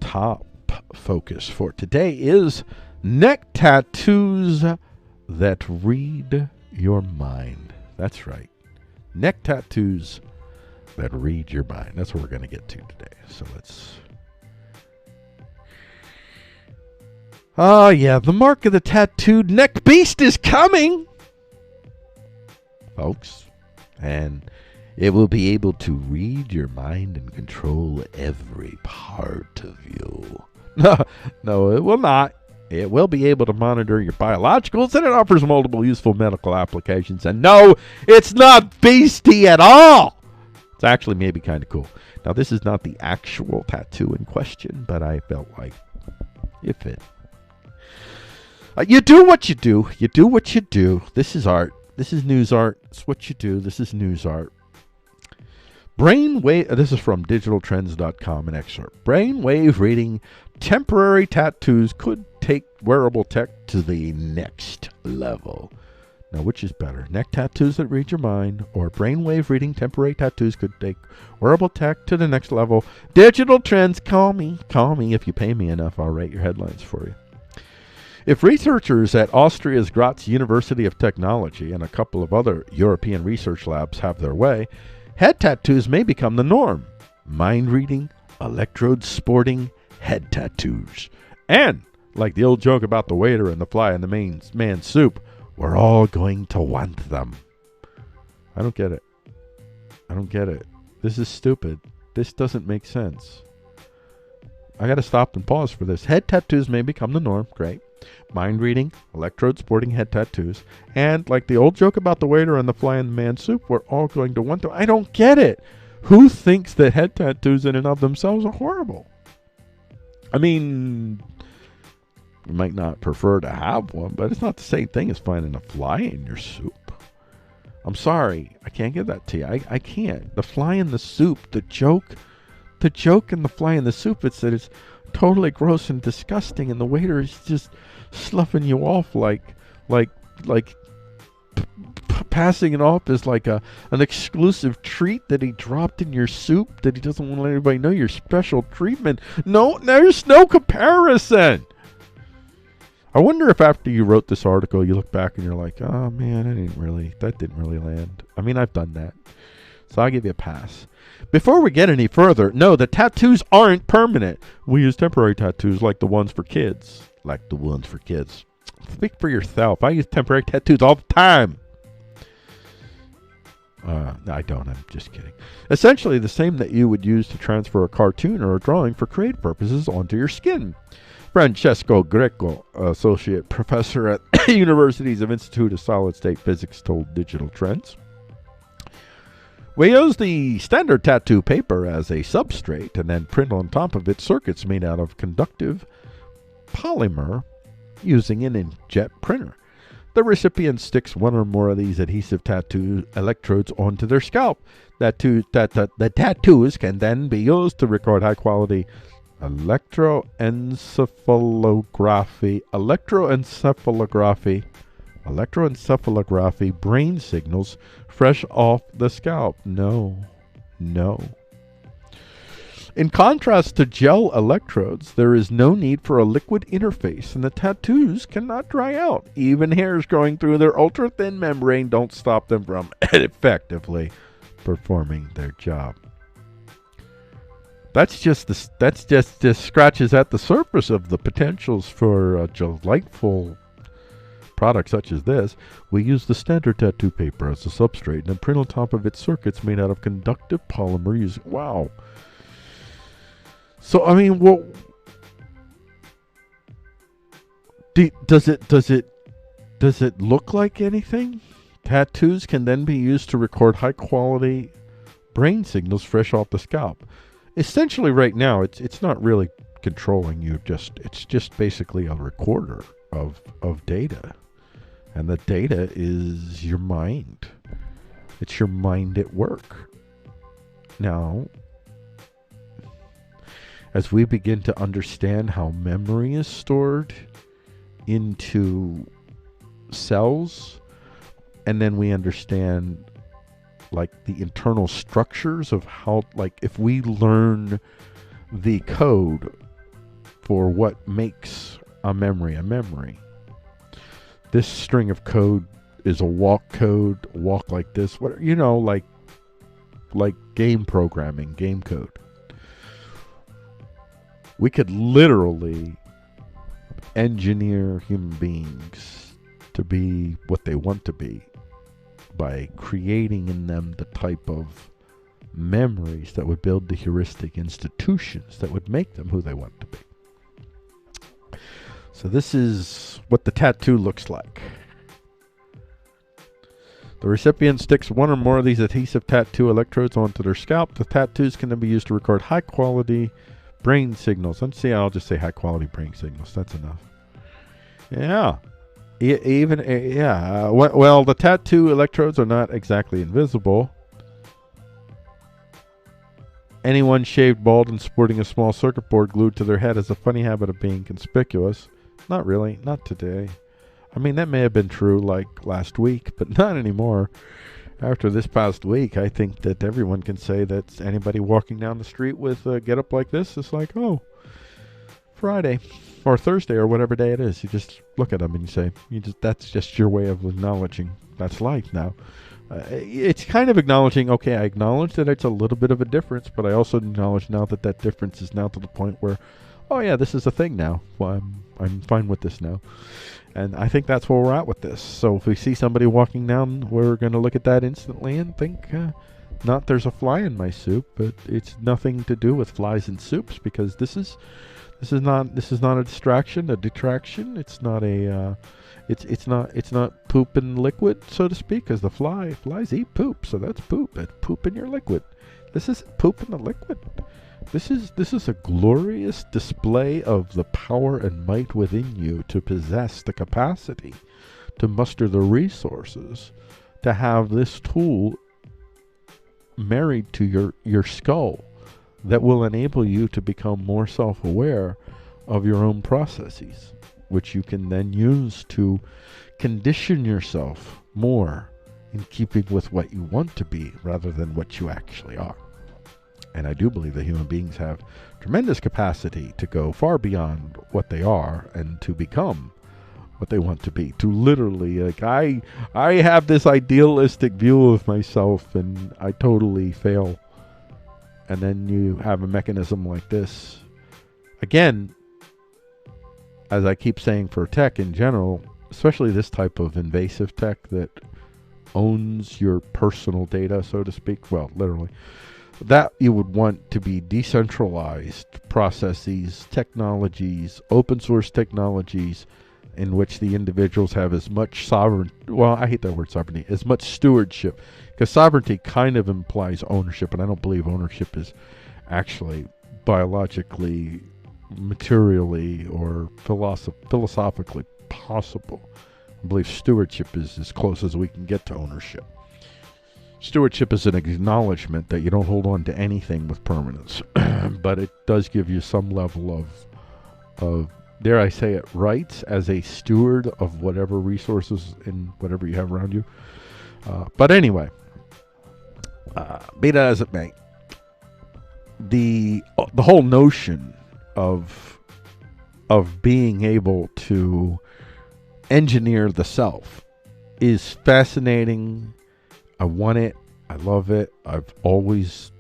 top focus for today is neck tattoos that read your mind. That's right. Neck tattoos that read your mind. That's what we're going to get to today. So let's... Oh, yeah. The mark of the tattooed neck beast is coming, folks. And it will be able to read your mind and control every part of you. No, it will not. It will be able to monitor your biologicals, and it offers multiple useful medical applications. And no, it's not beastie at all. It's actually maybe kind of cool. Now, this is not the actual tattoo in question, but I felt like it fit. You do what you do. You do what you do. This is art. This is news art. It's what you do. This is news art. Brainwave. This is from digitaltrends.com, an excerpt. Brainwave reading temporary tattoos could take wearable tech to the next level. Now, which is better? Neck tattoos that read your mind, or brainwave reading temporary tattoos could take wearable tech to the next level? Digital Trends, call me. Call me. If you pay me enough, I'll write your headlines for you. If researchers at Austria's Graz University of Technology and a couple of other European research labs have their way, head tattoos may become the norm. Mind-reading, electrode-sporting head tattoos. And, like the old joke about the waiter and the fly in the man's soup, we're all going to want them. I don't get it. I don't get it. This is stupid. This doesn't make sense. I got to stop and pause for this. Head tattoos may become the norm. Great. Mind reading, electrode sporting head tattoos. And like the old joke about the waiter and the fly in the man's soup, we're all going to want them. I don't get it. Who thinks that head tattoos in and of themselves are horrible? I mean, you might not prefer to have one, but it's not the same thing as finding a fly in your soup. I'm sorry. I can't give that to you. I can't. The fly in the soup, the joke and the fly in the soup, it's that it's totally gross and disgusting, and the waiter is just sloughing you off like passing it off as like an exclusive treat that he dropped in your soup, that he doesn't want to let anybody know your special treatment. No, there's no comparison. I wonder if after you wrote this article, you look back and you're like, oh man, that didn't really land. I mean, I've done that. So I'll give you a pass. Before we get any further, no, the tattoos aren't permanent. We use temporary tattoos like the ones for kids. Speak for yourself. I use temporary tattoos all the time. No, I don't. I'm just kidding. Essentially the same that you would use to transfer a cartoon or a drawing for creative purposes onto your skin. Francesco Greco, associate professor at Universities of Institute of Solid State Physics, told Digital Trends. We use the standard tattoo paper as a substrate and then print on top of it circuits made out of conductive polymer using an inkjet printer. The recipient sticks one or more of these adhesive tattoo electrodes onto their scalp. The tattoos can then be used to record high-quality electroencephalography brain signals fresh off the scalp. No. In contrast to gel electrodes, there is no need for a liquid interface, and the tattoos cannot dry out. Even hairs growing through their ultra-thin membrane don't stop them from effectively performing their job. That's just scratches at the surface of the potentials for a delightful product such as this. We use the standard tattoo paper as a substrate and then print on top of it circuits made out of conductive polymer using... Wow. So, I mean, well, does it look like anything? Tattoos can then be used to record high-quality brain signals fresh off the scalp. Essentially, right now, it's not really controlling you. It's just basically a recorder of data, and the data is your mind. It's your mind at work. Now, as we begin to understand how memory is stored into cells, and then we understand like the internal structures of how, like if we learn the code for what makes a memory. This string of code is a walk code, walk like this, what, you know, like game programming, game code. We could literally engineer human beings to be what they want to be by creating in them the type of memories that would build the heuristic institutions that would make them who they want to be. So this is what the tattoo looks like. The recipient sticks one or more of these adhesive tattoo electrodes onto their scalp. The tattoos can then be used to record high-quality brain signals. Let's see, I'll just say high-quality brain signals. That's enough. Yeah. Well, the tattoo electrodes are not exactly invisible. Anyone shaved bald and sporting a small circuit board glued to their head has a funny habit of being conspicuous. Not really. Not today. I mean, that may have been true like last week, but not anymore. After this past week, I think that everyone can say that anybody walking down the street with a get-up like this is like, oh, Friday or Thursday or whatever day it is. You just look at them and you say, that's just your way of acknowledging that's life now. It's kind of acknowledging, okay, I acknowledge that it's a little bit of a difference, but I also acknowledge now that that difference is now to the point where, oh yeah, this is a thing now. Well, I'm fine with this now. And I think that's where we're at with this. So if we see somebody walking down, we're going to look at that instantly and think, not there's a fly in my soup, but it's nothing to do with flies in soups, because this is not a distraction, a detraction. It's not a it's not poop in liquid, so to speak, because the flies eat poop, so that's poop. It's poop in your liquid. This isn't poop in the liquid. This is a glorious display of the power and might within you to possess the capacity to muster the resources to have this tool married to your skull that will enable you to become more self-aware of your own processes, which you can then use to condition yourself more in keeping with what you want to be rather than what you actually are. And I do believe that human beings have tremendous capacity to go far beyond what they are and to become what they want to be. To literally, like, I have this idealistic view of myself and I totally fail. And then you have a mechanism like this. Again, as I keep saying for tech in general, especially this type of invasive tech that owns your personal data, so to speak, well, literally, that you would want to be decentralized processes, technologies, open source technologies, in which the individuals have as much well, I hate that word sovereignty, as much stewardship, because sovereignty kind of implies ownership, and I don't believe ownership is actually biologically, materially, or philosophically possible. I believe stewardship is as close as we can get to ownership. Stewardship is an acknowledgement that you don't hold on to anything with permanence, but it does give you some level of, dare I say it, rights as a steward of whatever resources and whatever you have around you. But anyway, be that as it may, the whole notion of being able to engineer the self is fascinating. I want it. I love it. I've always,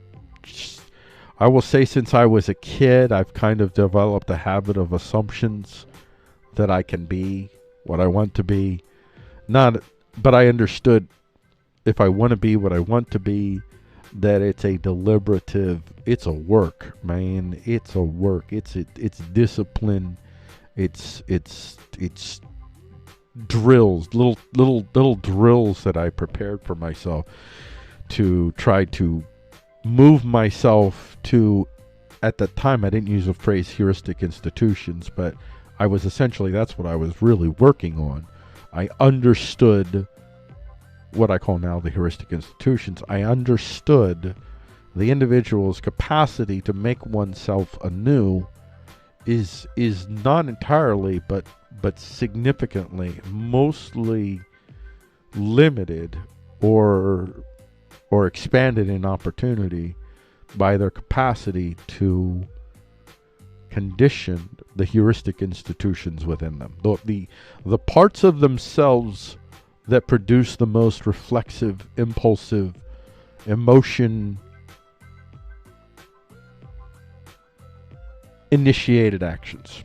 I will say since I was a kid, I've kind of developed a habit of assumptions that I can be what I want to be. But I understood if I want to be what I want to be, that it's a deliberative, it's a work, man. It's a work. It's discipline. It's drills, little drills that I prepared for myself to try to move myself to, at the time I didn't use the phrase heuristic institutions, but I was essentially, that's what I was really working on. I understood what I call now the heuristic institutions. I understood the individual's capacity to make oneself anew is not entirely, but significantly, mostly limited or expanded in opportunity by their capacity to condition the heuristic institutions within them. The parts of themselves that produce the most reflexive, impulsive, emotion initiated actions.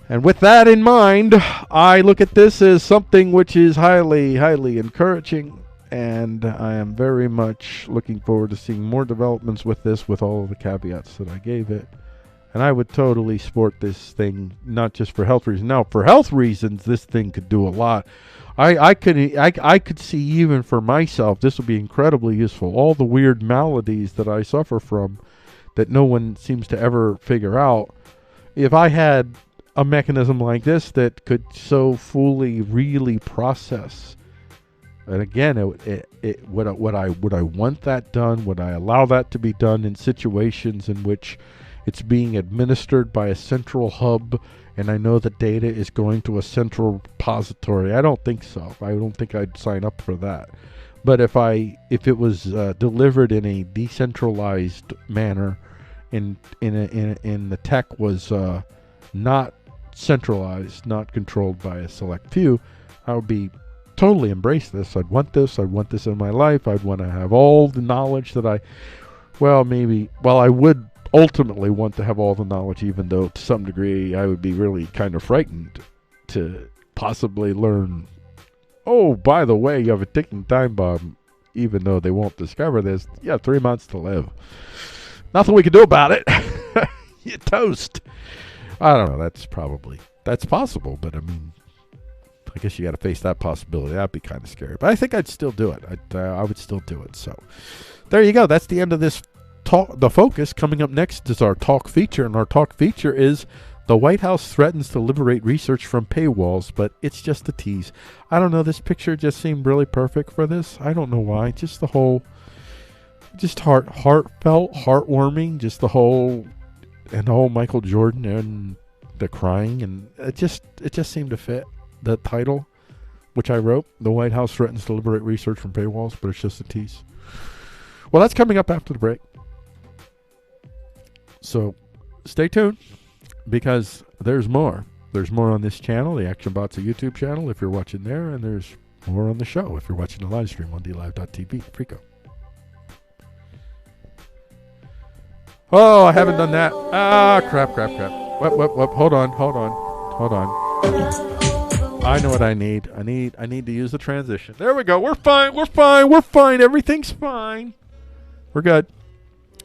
And with that in mind, I look at this as something which is highly, highly encouraging, and I am very much looking forward to seeing more developments with this, with all of the caveats that I gave it. And I would totally sport this thing, not just for health reasons. Now, for health reasons, this thing could do a lot. I could see even for myself, this would be incredibly useful. All the weird maladies that I suffer from that no one seems to ever figure out. If I had a mechanism like this that could so fully really process, and again, would I want that done? Would I allow that to be done in situations in which it's being administered by a central hub, and I know the data is going to a central repository? I don't think so. I don't think I'd sign up for that. But if it was delivered in a decentralized manner, in the tech was not centralized, not controlled by a select few, I would be totally embrace this. I'd want this. I'd want this in my life. I'd want to have all the knowledge that I would ultimately want to have all the knowledge, even though to some degree I would be really kind of frightened to possibly learn, oh, by the way, you have a ticking time bomb, even though they won't discover this. You have 3 months to live. Nothing we can do about it. You're toast. I don't know. That's possible, but I mean, I guess you got to face that possibility. That'd be kind of scary, but I think I'd still do it. I would still do it. So there you go. That's the end of this talk. The focus. Coming up next is our talk feature, and our talk feature is the White House threatens to liberate research from paywalls, but it's just a tease. I don't know. This picture just seemed really perfect for this. I don't know why. Just the whole just heartfelt, heartwarming. Just the whole Michael Jordan and the crying, and it just seemed to fit the title, which I wrote. The White House threatens to liberate research from paywalls, but it's just a tease. Well, that's coming up after the break. So stay tuned, because there's more. There's more on this channel, the Action Bots YouTube channel, if you're watching there, and there's more on the show if you're watching the live stream on DLive.tv. Freako. Oh, I haven't done that. Ah, crap. Whoop. Hold on. I know what I need. I need to use the transition. There we go. We're fine. Everything's fine. We're good.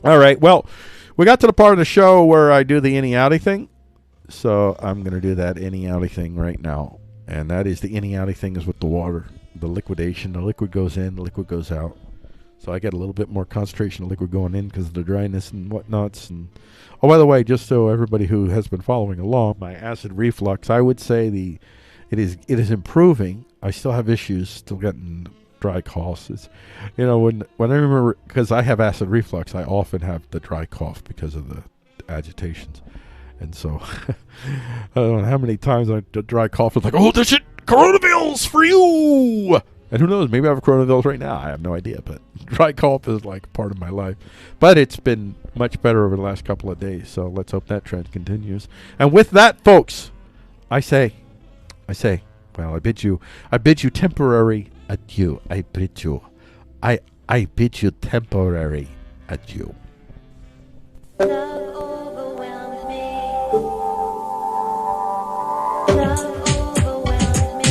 All right. Well, we got to the part of the show where I do the innie-outie thing. So I'm going to do that innie-outie thing right now. And that is the innie-outie thing is with the water. The liquidation. The liquid goes in, the liquid goes out. So I get a little bit more concentration of liquid going in because of the dryness and whatnots. And oh, by the way, just so everybody who has been following along, my acid reflux, I would say it is improving. I still have issues, still getting dry coughs. It's, when I remember, because I have acid reflux, I often have the dry cough because of the agitations. And so I don't know how many times I dry cough. It's like, oh, this shit, coronavirus for you. And who knows, maybe I have coronavirus right now. I have no idea, but dry cough is like part of my life. But it's been much better over the last couple of days, so let's hope that trend continues. And with that, folks, I say, well, I bid you temporary adieu. I bid you temporary adieu. Love overwhelms me. Love overwhelms me.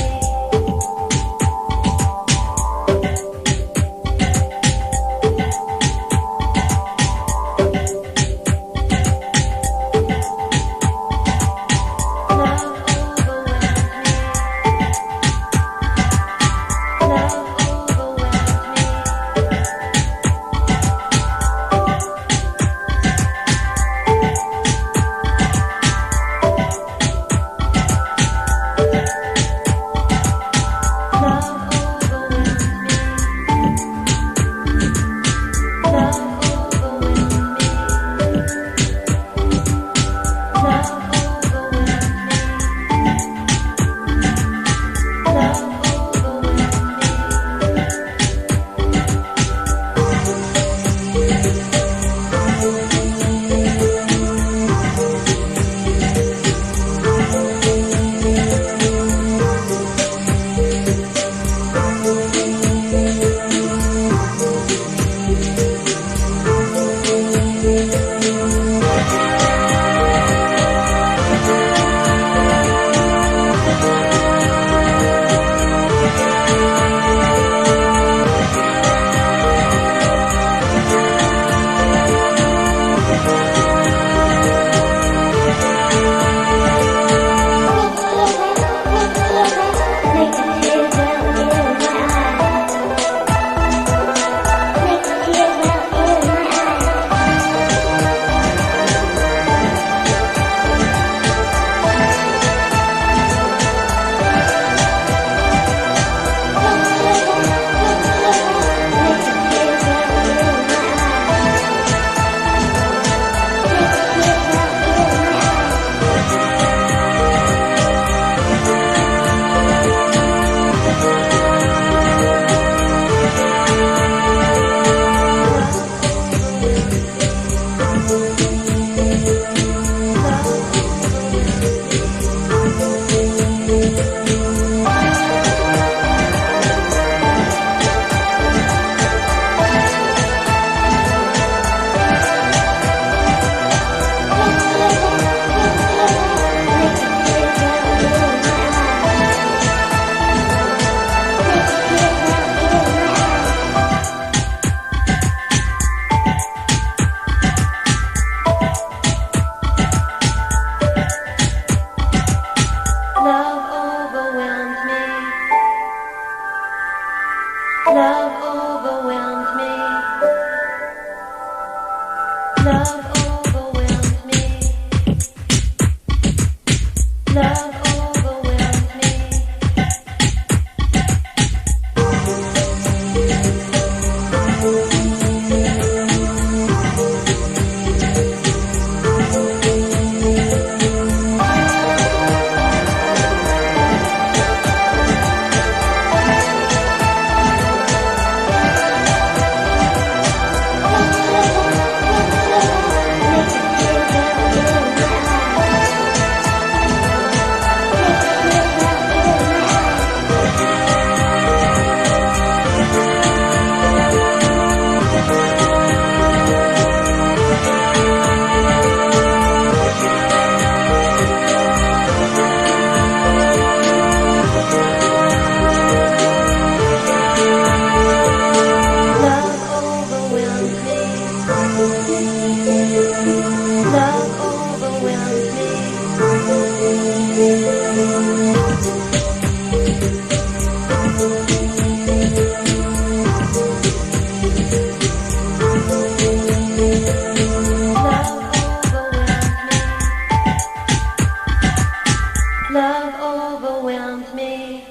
Love overwhelmed me.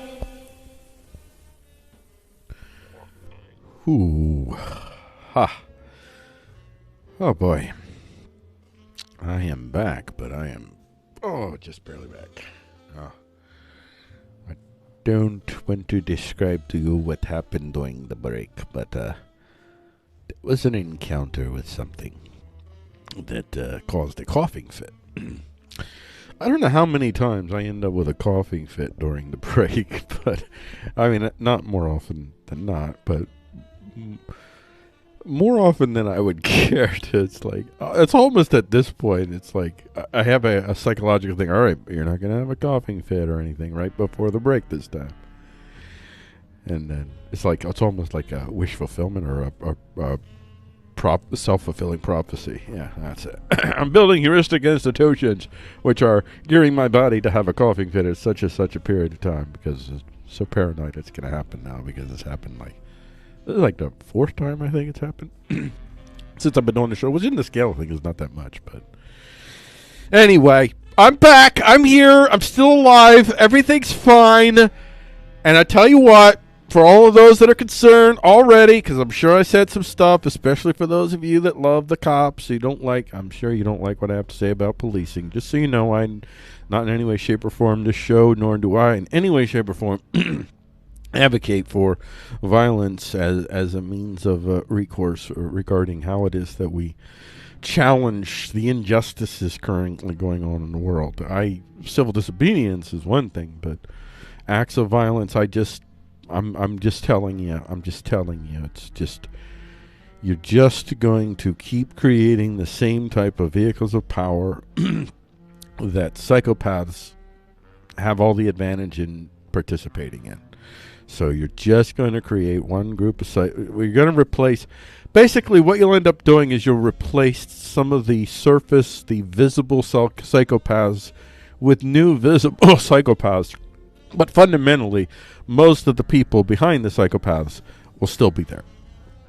Ooh. Ha. Oh boy. I am back, but I am just barely back. I don't want to describe to you what happened during the break, but it was an encounter with something that caused a coughing fit. I don't know how many times I end up with a coughing fit during the break, but I mean, not more often than not, but more often than I would care to. It's like, it's almost at this point, it's like I have a psychological thing. All right, you're not going to have a coughing fit or anything right before the break this time. And then it's like, it's almost like a wish fulfillment or a self-fulfilling prophecy. Yeah, that's it. I'm building heuristic institutions which are gearing my body to have a coughing fit at such a period of time, because it's so paranoid it's going to happen now, because it's happened this is like the fourth time I think it's happened since I've been on the show. Which in the scale thing is not that much, but anyway, I'm back. I'm here. I'm still alive. Everything's fine. And I tell you what, for all of those that are concerned already, because I'm sure I said some stuff, especially for those of you that love the cops, I'm sure you don't like what I have to say about policing. Just so you know, I'm not in any way, shape, or form this show, nor do I in any way, shape, or form advocate for violence as a means of recourse regarding how it is that we challenge the injustices currently going on in the world. Civil disobedience is one thing, but acts of violence, I'm just telling you, it's just, you're just going to keep creating the same type of vehicles of power that psychopaths have all the advantage in participating in. So you're just going to create one group of you're going to replace, basically what you'll end up doing is you'll replace some of the surface, the visible psychopaths with new visible psychopaths. But fundamentally, most of the people behind the psychopaths will still be there.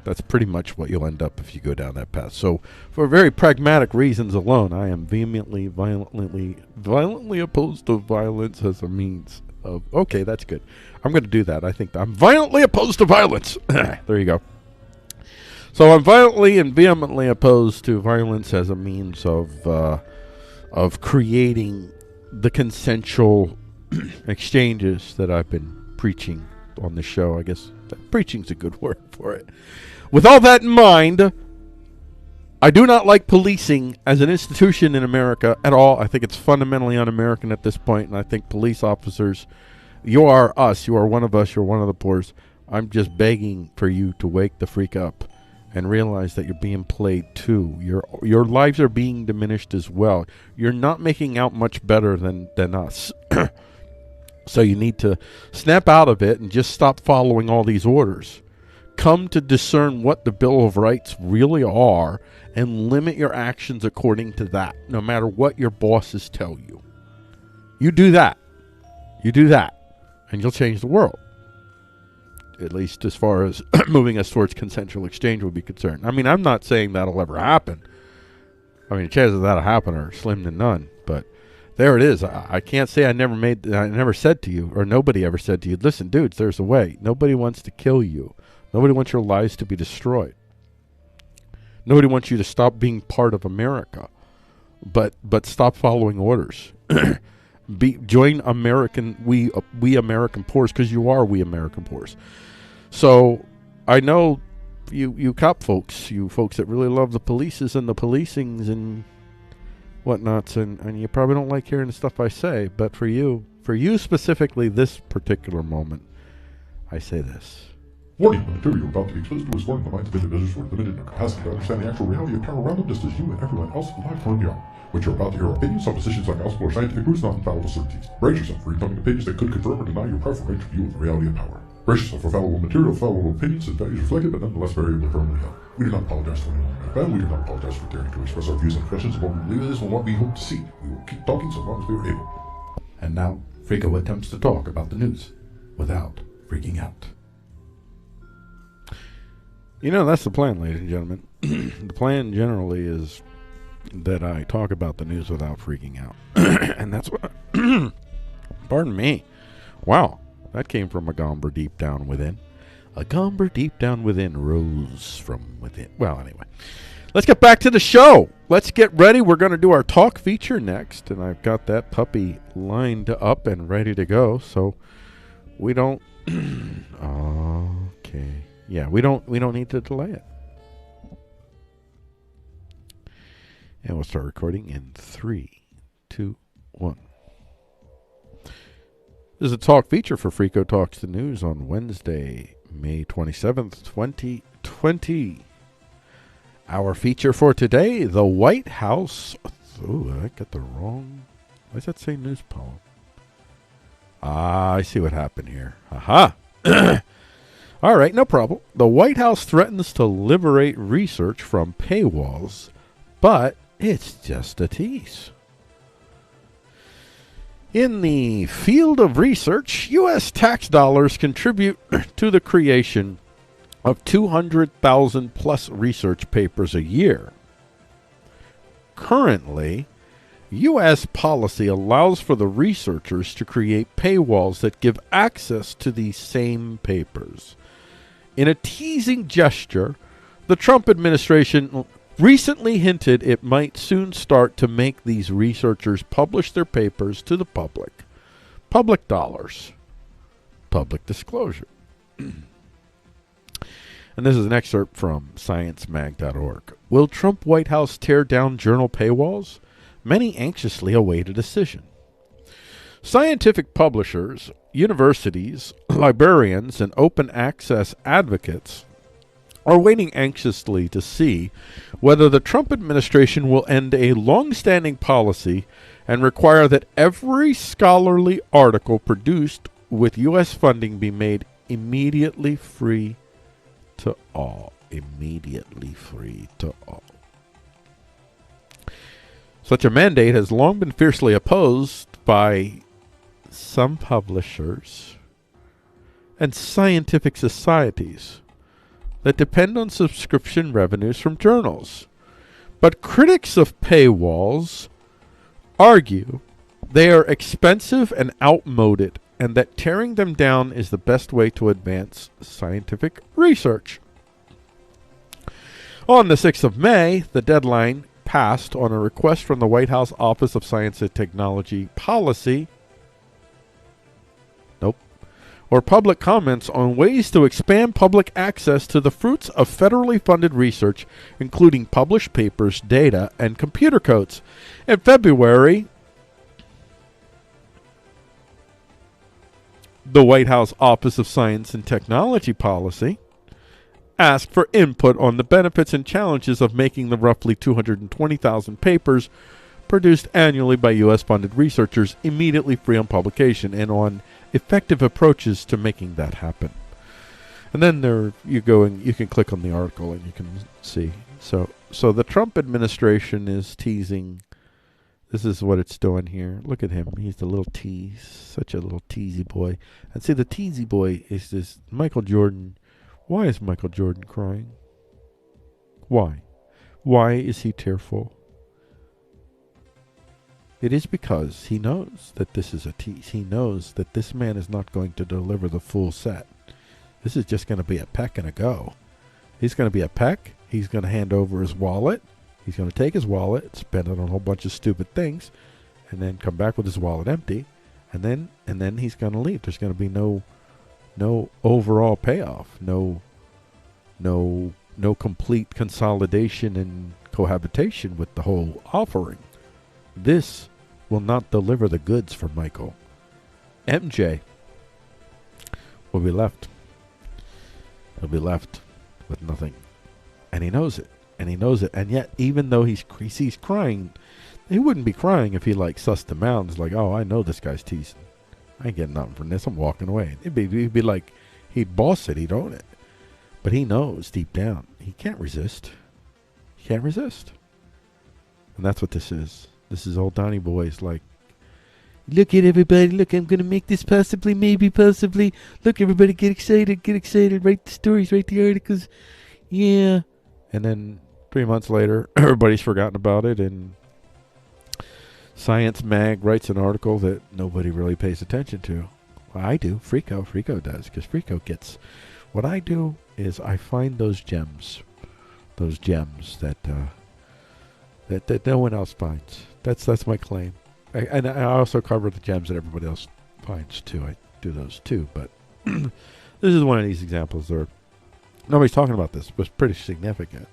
That's pretty much what you'll end up if you go down that path. So for very pragmatic reasons alone, I am vehemently, violently opposed to violence as a means of... Okay, that's good. I'm going to do that. I think I'm violently opposed to violence. There you go. So I'm violently and vehemently opposed to violence as a means of creating the consensual exchanges that I've been preaching on the show. I guess preaching's a good word for it. With all that in mind, I do not like policing as an institution in America at all. I think it's fundamentally un-American at this point, and I think police officers, you are us, you are one of us, you're one of the poors. I'm just begging for you to wake the freak up and realize that you're being played too. Your lives are being diminished as well. You're not making out much better than us. So you need to snap out of it and just stop following all these orders. Come to discern what the Bill of Rights really are and limit your actions according to that, no matter what your bosses tell you. You do that. You do that, and you'll change the world. At least as far as moving us towards consensual exchange will be concerned. I mean, I'm not saying that'll ever happen. I mean, the chances of that'll happen are slim to none, but there it is. I can't say I never said to you, or nobody ever said to you, listen, dudes, there's a way. Nobody wants to kill you. Nobody wants your lives to be destroyed. Nobody wants you to stop being part of America. But stop following orders. Join American, we American poors, because you are we American poors. So I know you cop folks, you folks that really love the polices and the policings and whatnots, and you probably don't like hearing the stuff I say, but for you specifically, this particular moment, I say this. Warning, the material about to be exposed to is foreign the minds of individuals who are limited in their capacity to understand the actual reality of power around them, just as you and everyone else alive from beyond. What you're about to hear are opinions, suppositions, like gospel or scientific proofs, not infallible certainties. Brace yourself for incoming opinions that could confirm or deny your powerful right to view of the reality of power. Brace yourself for fallible material, fallible opinions, and values reflected, but nonetheless variable and firmly held. We do not apologize to anyone in our we do not apologize for daring to express our views and impressions of what we believe is and what we hope to see. We will keep talking so long as we are able. And now, Frico attempts to talk about the news without freaking out. You know, that's the plan, ladies and gentlemen. The plan generally is that I talk about the news without freaking out. And that's what... Pardon me. Wow, that came from a gomber deep down within. A gomber deep down within rose from within. Well, anyway. Let's get back to the show. Let's get ready. We're going to do our talk feature next. And I've got that puppy lined up and ready to go. So we don't... Okay. Yeah, we don't need to delay it. And we'll start recording in 3, 2, 1. This is a talk feature for Frico Talks the News on Wednesday, May 27th, 2020. Our feature for today, the White House... Oh, I got the wrong... Why does that say news poem? Ah, I see what happened here. Aha! All right, no problem. The White House threatens to liberate research from paywalls, but it's just a tease. In the field of research, U.S. tax dollars contribute to the creation of 200,000 plus research papers a year. Currently, U.S. policy allows for the researchers to create paywalls that give access to these same papers. In a teasing gesture, the Trump administration recently hinted it might soon start to make these researchers publish their papers to the public. Public dollars. Public disclosure. And this is an excerpt from sciencemag.org. Will Trump White House tear down journal paywalls? Many anxiously await a decision. Scientific publishers, universities, librarians, and open access advocates are waiting anxiously to see whether the Trump administration will end a long-standing policy and require that every scholarly article produced with U.S. funding be made immediately free to all. Immediately free to all. Such a mandate has long been fiercely opposed by some publishers and scientific societies that depend on subscription revenues from journals. But critics of paywalls argue they are expensive and outmoded, and that tearing them down is the best way to advance scientific research. On the 6th of May, the deadline passed on a request from the White House Office of Science and Technology Policy or public comments on ways to expand public access to the fruits of federally funded research, including published papers, data, and computer codes. In February, the White House Office of Science and Technology Policy asked for input on the benefits and challenges of making the roughly 220,000 papers produced annually by U.S.-funded researchers immediately free on publication, and on effective approaches to making that happen. And then there you go, and you can click on the article and you can see. So the Trump administration is teasing. This is what it's doing here. Look at him. He's the little tease. Such a little teasy boy. And see, the teasy boy is this Michael Jordan. Why is Michael Jordan crying? Why? Why is he tearful? It is because he knows that this is a tease. He knows that this man is not going to deliver the full set. This is just going to be a peck and a go. He's going to be a peck. He's going to hand over his wallet. He's going to take his wallet, spend it on a whole bunch of stupid things, and then come back with his wallet empty. And then he's going to leave. There's going to be no overall payoff. No complete consolidation and cohabitation with the whole offering. This will not deliver the goods for Michael. MJ will be left. He'll be left with nothing. And he knows it. And he knows it. And yet, even though he's crying, he wouldn't be crying if he sussed him out and was like, oh, I know this guy's teasing. I ain't getting nothing from this. I'm walking away. He'd be like, he'd boss it. He'd own it. But he knows deep down, he can't resist. He can't resist. And that's what this is. This is old Donnie Boy's Look at everybody. Look, I'm going to make this possibly, maybe, possibly. Look, everybody, get excited. Get excited. Write the stories. Write the articles. Yeah. And then 3 months later, everybody's forgotten about it, and Science Mag writes an article that nobody really pays attention to. Well, I do. Freako does, because Freako gets... What I do is I find those gems that that no one else finds. That's my claim. And I also cover the gems that everybody else finds too. I do those too, but this is one of these examples where nobody's talking about this, but it's pretty significant.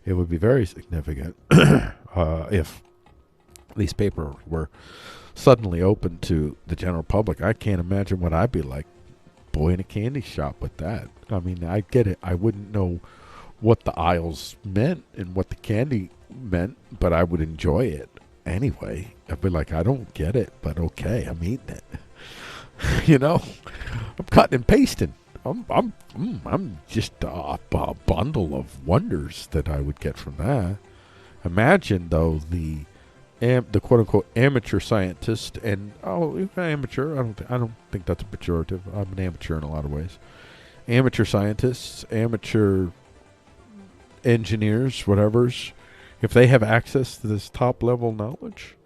It would be very significant if these papers were suddenly open to the general public. I can't imagine what I'd be like, boy in a candy shop with that. I mean, I get it. I wouldn't know what the aisles meant and what the candy meant, but I would enjoy it anyway. I'd be like, I don't get it, but okay, I'm eating it. You know, I'm cutting and pasting. I'm just a bundle of wonders that I would get from that. Imagine though the quote unquote amateur scientist, and amateur. I don't think that's a pejorative. I'm an amateur in a lot of ways. Amateur scientists, amateur engineers, whatever's, if they have access to this top level knowledge,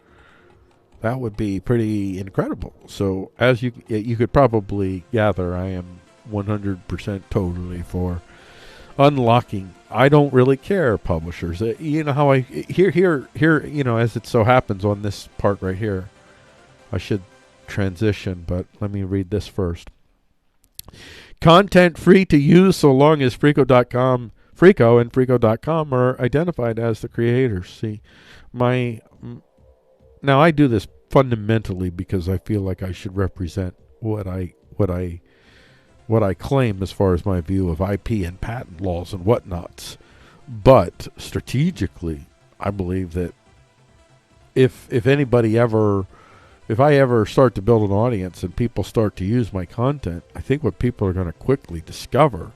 that would be pretty incredible. So as you could probably gather, I am 100% totally for unlocking. I don't really care, publishers. You know how here, you know, as it so happens on this part right here, I should transition, but let me read this first. Content free to use so long as Freako and Freako.com are identified as the creators. See, now I do this fundamentally because I feel like I should represent what I claim as far as my view of IP and patent laws and whatnots. But strategically, I believe that if I ever start to build an audience and people start to use my content, I think what people are going to quickly discover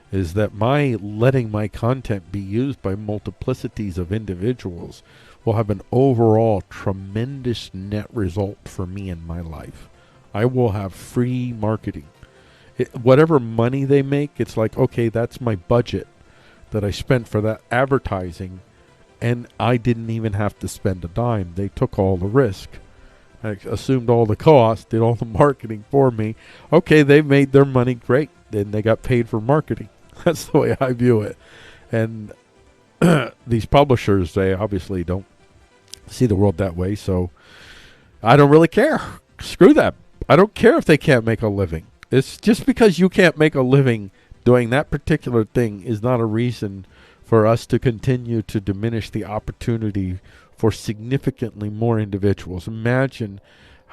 is that my letting my content be used by multiplicities of individuals will have an overall tremendous net result for me in my life. I will have free marketing. Whatever money they make, it's like, okay, that's my budget that I spent for that advertising, and I didn't even have to spend a dime. They took all the risk. I assumed all the cost, did all the marketing for me. Okay, they made their money, great. Then they got paid for marketing. That's the way I view it. And these publishers, they obviously don't see the world that way, so I don't really care. Screw that. I don't care if they can't make a living. It's just because you can't make a living doing that particular thing is not a reason for us to continue to diminish the opportunity for significantly more individuals. Imagine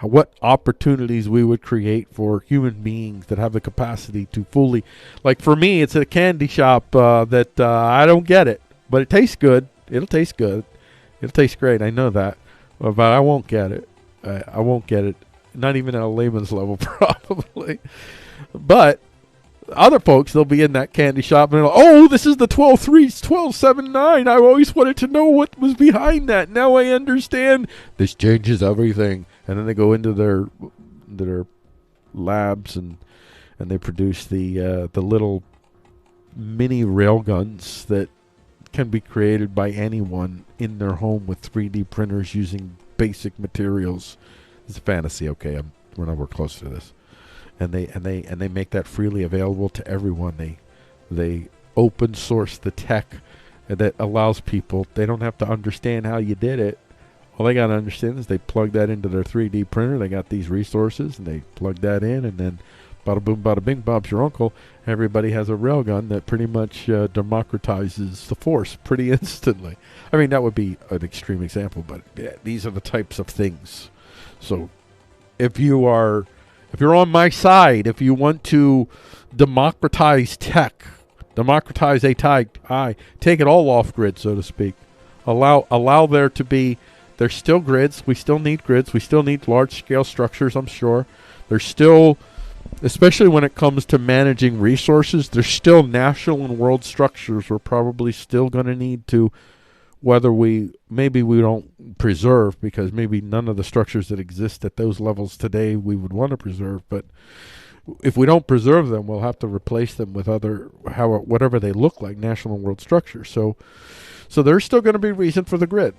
what opportunities we would create for human beings that have the capacity to fully, like for me, it's a candy shop that I don't get it, but it tastes good. It'll taste good. It'll taste great. I know that, but I won't get it. I won't get it. Not even at a layman's level, probably. But other folks, they'll be in that candy shop and they're like, oh, this is the 12.3, 12.79. I always wanted to know what was behind that. Now I understand. This changes everything. And then they go into their labs and they produce the little mini railguns that can be created by anyone in their home with 3D printers using basic materials. It's a fantasy, okay? We're nowhere close to this. And they make that freely available to everyone. They open source the tech that allows people. They don't have to understand how you did it. All they got to understand is they plug that into their 3D printer. They got these resources, and they plug that in, and then bada boom, bada bing, Bob's your uncle. Everybody has a railgun that pretty much democratizes the force pretty instantly. I mean, that would be an extreme example, but yeah, these are the types of things. So if you're on my side, if you want to democratize tech, democratize AI, take it all off grid, so to speak. Allow there to be. There's still grids. We still need grids. We still need large-scale structures, I'm sure. There's still, especially when it comes to managing resources, there's still national and world structures we're probably still going to need to whether maybe we don't preserve, because maybe none of the structures that exist at those levels today we would want to preserve, but if we don't preserve them, we'll have to replace them with whatever they look like, national and world structures. So there's still going to be reason for the grid.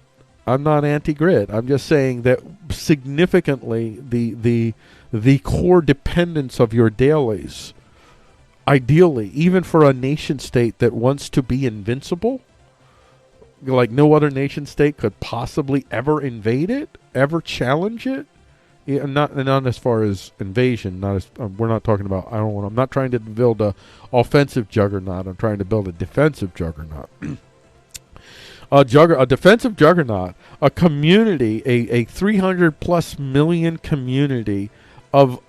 I'm not anti-grid. I'm just saying that significantly the core dependence of your dailies, ideally, even for a nation state that wants to be invincible, like no other nation state could possibly ever invade it, ever challenge it. Yeah, not as far as invasion. We're not talking about. I'm not trying to build a offensive juggernaut. I'm trying to build a defensive juggernaut. A defensive juggernaut, a community, a 300+ million community of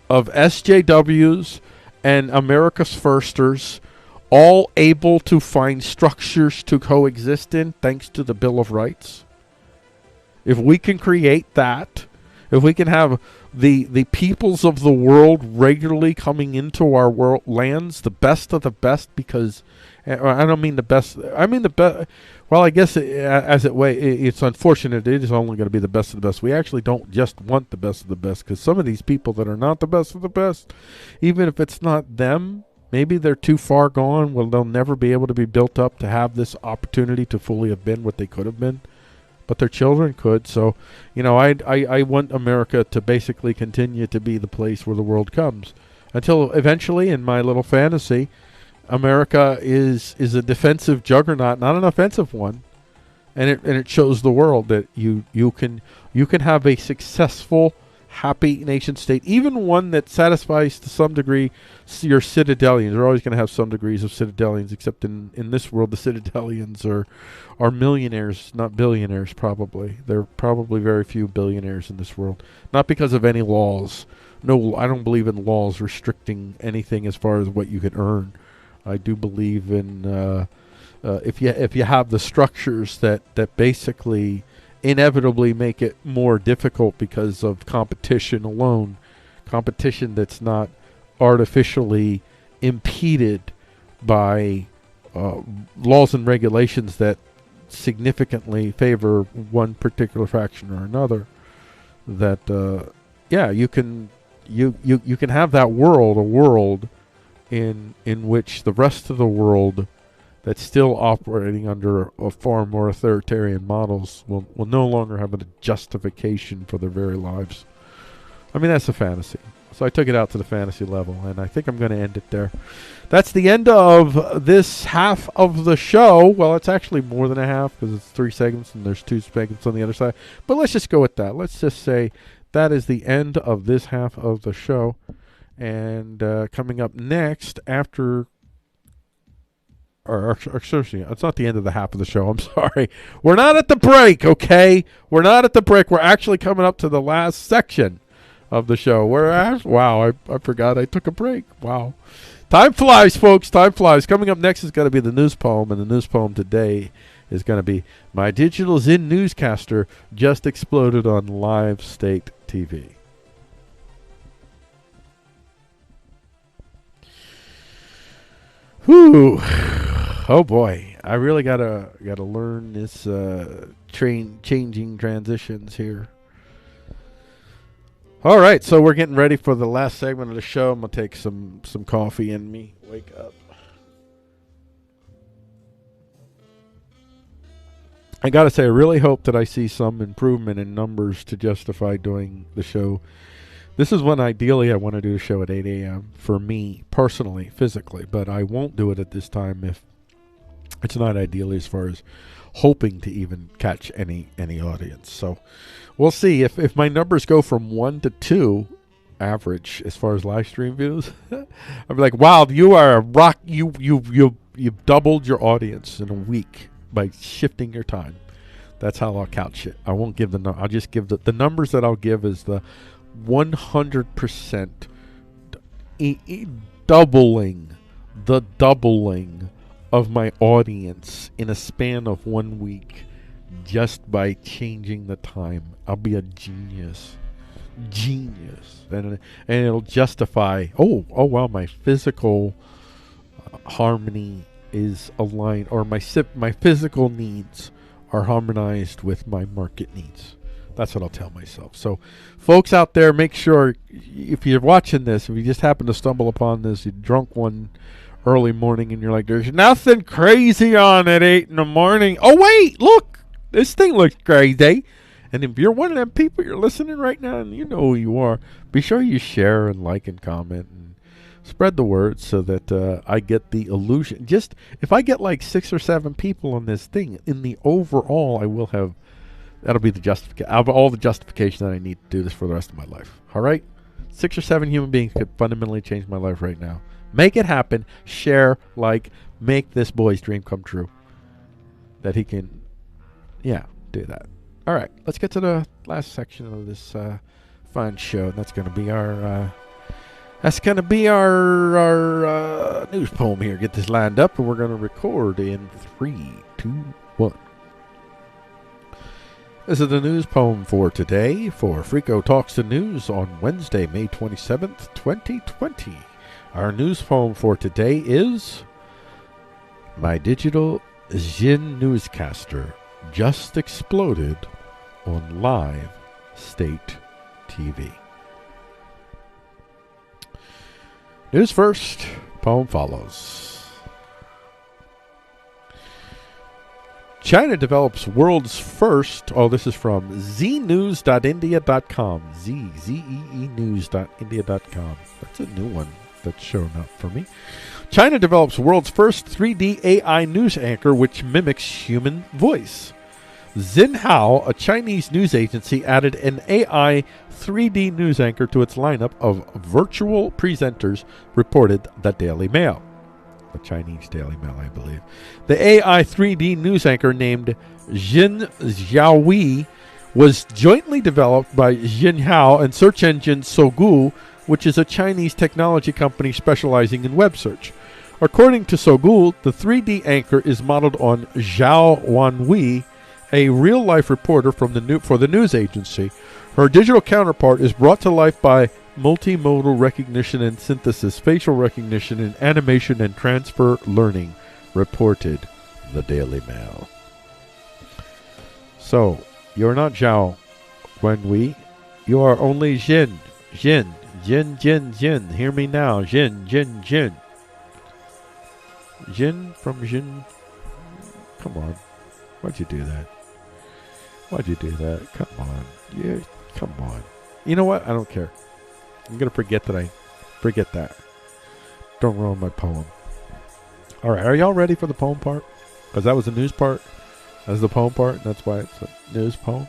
SJWs and America's firsters, all able to find structures to coexist in, thanks to the Bill of Rights. If we can create that, if we can have the peoples of the world regularly coming into our world lands, the best of the best, because I don't mean the best. I mean the best. Well, I guess it's unfortunate. It is only going to be the best of the best. We actually don't just want the best of the best, because some of these people that are not the best of the best, even if it's not them, maybe they're too far gone. Well, they'll never be able to be built up to have this opportunity to fully have been what they could have been. But their children could. So, I want America to basically continue to be the place where the world comes, until eventually, in my little fantasy, America is a defensive juggernaut, not an offensive one, and it shows the world that you can have a successful, happy nation state, even one that satisfies to some degree your citadelians. They're always going to have some degrees of citadelians, except in this world, the citadelians are millionaires, not billionaires. Probably there are probably very few billionaires in this world, not because of any laws. No, I don't believe in laws restricting anything as far as what you can earn. I do believe in if you have the structures that basically inevitably make it more difficult because of competition alone, competition that's not artificially impeded by laws and regulations that significantly favor one particular faction or another. That you can have that world, a world in which the rest of the world that's still operating under a far more authoritarian models will no longer have a justification for their very lives. I mean, that's a fantasy. So I took it out to the fantasy level, and I think I'm going to end it there. That's the end of this half of the show. Well, it's actually more than a half, because it's 3 segments and there's 2 segments on the other side. But let's just go with that. Let's just say that is the end of this half of the show. And coming up next after... Or, excuse me, it's not the end of the half of the show. I'm sorry. We're not at the break, okay? We're not at the break. We're actually coming up to the last section of the show. Wow, I forgot I took a break. Wow. Time flies, folks. Time flies. Coming up next is going to be the news poem, and the news poem today is going to be My Digital Zin NewsCaster Just Exploded on Live State TV. Whew. Oh boy, I really gotta learn this changing transitions here. All right, so we're getting ready for the last segment of the show. I'm gonna take some coffee in me. Wake up. I gotta say, I really hope that I see some improvement in numbers to justify doing the show. This is when ideally I want to do the show at 8 a.m. for me personally, physically, but I won't do it at this time if it's not ideally as far as hoping to even catch any audience. So we'll see if my numbers go from 1 to 2 average as far as live stream views. I'll be like, wow, you are a rock. You've doubled your audience in a week by shifting your time. That's how I'll couch it. I won't give I'll just give the numbers that I'll give is the 100% doubling of my audience in a span of 1 week just by changing the time. I'll be a genius, and it'll justify. Oh wow, my physical harmony is aligned, or my physical needs are harmonized with my market needs. That's what I'll tell myself. So, folks out there, make sure if you're watching this, if you just happen to stumble upon this, you're drunk one early morning and you're like, there's nothing crazy on at 8 in the morning. Oh, wait, look, this thing looks crazy. And if you're one of them people, you're listening right now and you know who you are, be sure you share and like and comment and spread the word so that I get the illusion. Just if I get like 6 or 7 people on this thing, in the overall, I will have, that'll be the justification. I'll have all the justification that I need to do this for the rest of my life. All right? 6 or 7 human beings could fundamentally change my life right now. Make it happen. Share, like, make this boy's dream come true. That he can, do that. All right, let's get to the last section of this fun show. And that's going to be our news poem here. Get this lined up, and we're going to record in 3, 2, 1. This is the news poem for today for Frico Talks the News on Wednesday, May 27th, 2020. Our news poem for today is My Digital Jin Newscaster Just Exploded on Live State TV. News first, poem follows. China develops world's first, this is from znews.india.com, news.india.com. That's a new one that's shown up for me. China develops world's first 3D AI news anchor which mimics human voice. Xinhao, a Chinese news agency, added an AI 3D news anchor to its lineup of virtual presenters, reported the Daily Mail. The Chinese Daily Mail, I believe. The AI 3D news anchor named Jin Xiaohui was jointly developed by Xinhao and search engine Sogou, which is a Chinese technology company specializing in web search. According to Sogou, the 3D anchor is modeled on Zhao Wanhui, a real-life reporter for the news agency. Her digital counterpart is brought to life by multimodal recognition and synthesis, facial recognition, and animation and transfer learning, reported the Daily Mail. So, you're not Zhao Wenhui. You are only Jin. Jin. Jin, Jin, Jin. Hear me now. Jin, Jin, Jin. Jin from Jin. Come on. Why'd you do that? Why'd you do that? Come on. Yeah, come on. You know what? I don't care. I'm going to forget that. Don't ruin my poem. All right. Are y'all ready for the poem part? Because that was the news part. That's the poem part. And that's why it's a news poem.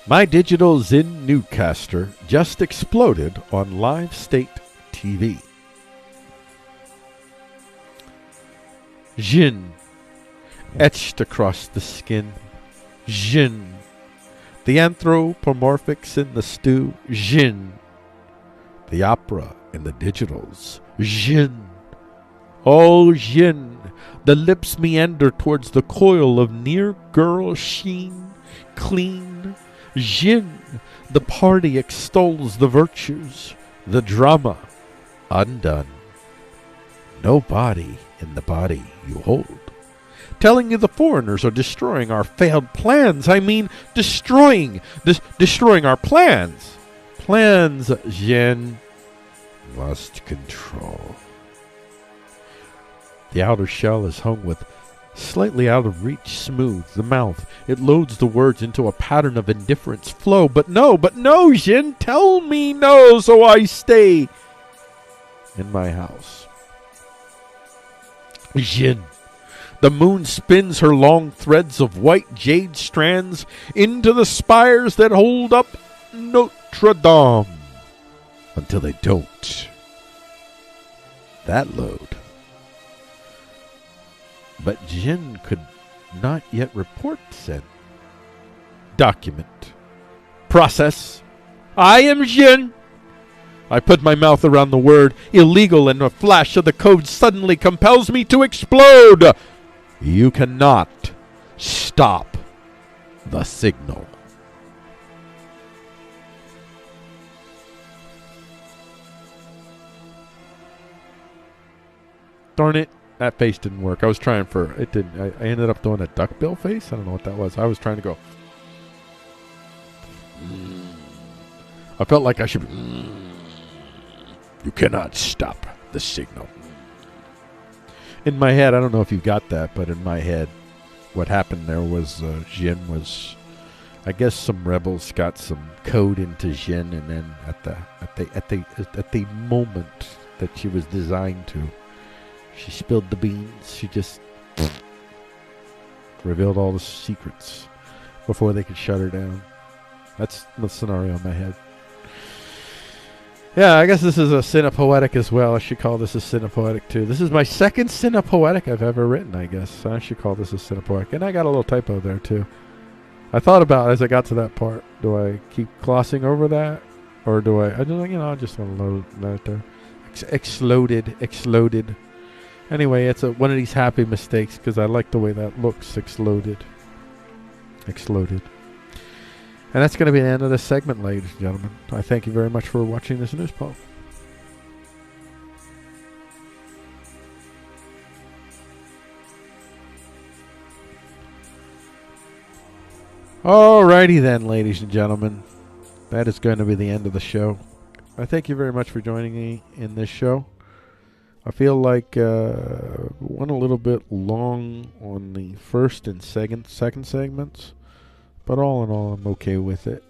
My digital Zin Newscaster just exploded on Live State TV. Jin, etched across the skin. Jin, the anthropomorphics in the stew. Jin, the opera and the digitals. Jin, oh Jin, the lips meander towards the coil of near girl sheen, clean. Jin, the party extols the virtues, the drama undone. No body in the body you hold. Telling you the foreigners are destroying our failed plans. I mean, destroying our plans. Plans, Jin, must control. The outer shell is hung with slightly out of reach smooth. The mouth, it loads the words into a pattern of indifference flow. But no, Jin, tell me no, so I stay in my house. Jin, the moon spins her long threads of white jade strands into the spires that hold up Notre Dame until they don't. That load. But Jin could not yet report said document. Process. I am Jin. I put my mouth around the word illegal and a flash of the code suddenly compels me to explode. You cannot stop the signal. Darn it. That face didn't work. I was trying for it. Didn't. I ended up doing a duckbill face. I don't know what that was. I was trying to go. I felt like I should. You cannot stop the signal. In my head, I don't know if you got that, but in my head, what happened there was Jin was, I guess, some rebels got some code into Jin, and then at the moment that she was designed to, she spilled the beans. She just revealed all the secrets before they could shut her down. That's the scenario in my head. Yeah, I guess this is a Cinepoetic as well. I should call this a Cinepoetic too. This is my second Cinepoetic I've ever written, I guess. I should call this a Cinepoetic. And I got a little typo there too. I thought about as I got to that part, do I keep glossing over that? Or do I just want to load that there. Exploded. Anyway, it's one of these happy mistakes because I like the way that looks. Exploded. And that's going to be the end of this segment, ladies and gentlemen. I thank you very much for watching this news poll. Alrighty then, ladies and gentlemen. That is going to be the end of the show. I thank you very much for joining me in this show. I feel like went a little bit long on the first and second segments. But all in all, I'm okay with it.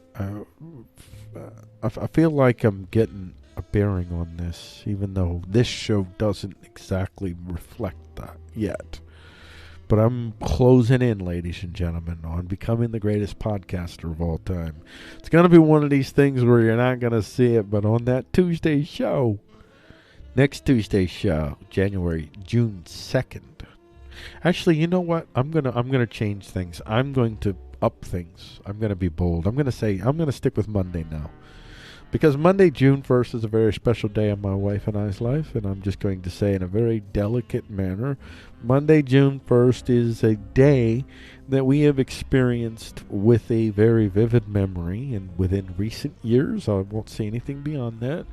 I feel like I'm getting a bearing on this, even though this show doesn't exactly reflect that yet. But I'm closing in, ladies and gentlemen, on becoming the greatest podcaster of all time. It's going to be one of these things where you're not going to see it, but on that Tuesday show, next Tuesday's show, June 2nd. Actually, you know what? I'm gonna change things. I'm going to up things. I'm going to be bold. I'm going to stick with Monday now. Because Monday, June 1st is a very special day in my wife and I's life, and I'm just going to say in a very delicate manner, Monday, June 1st is a day that we have experienced with a very vivid memory, and within recent years, I won't say anything beyond that,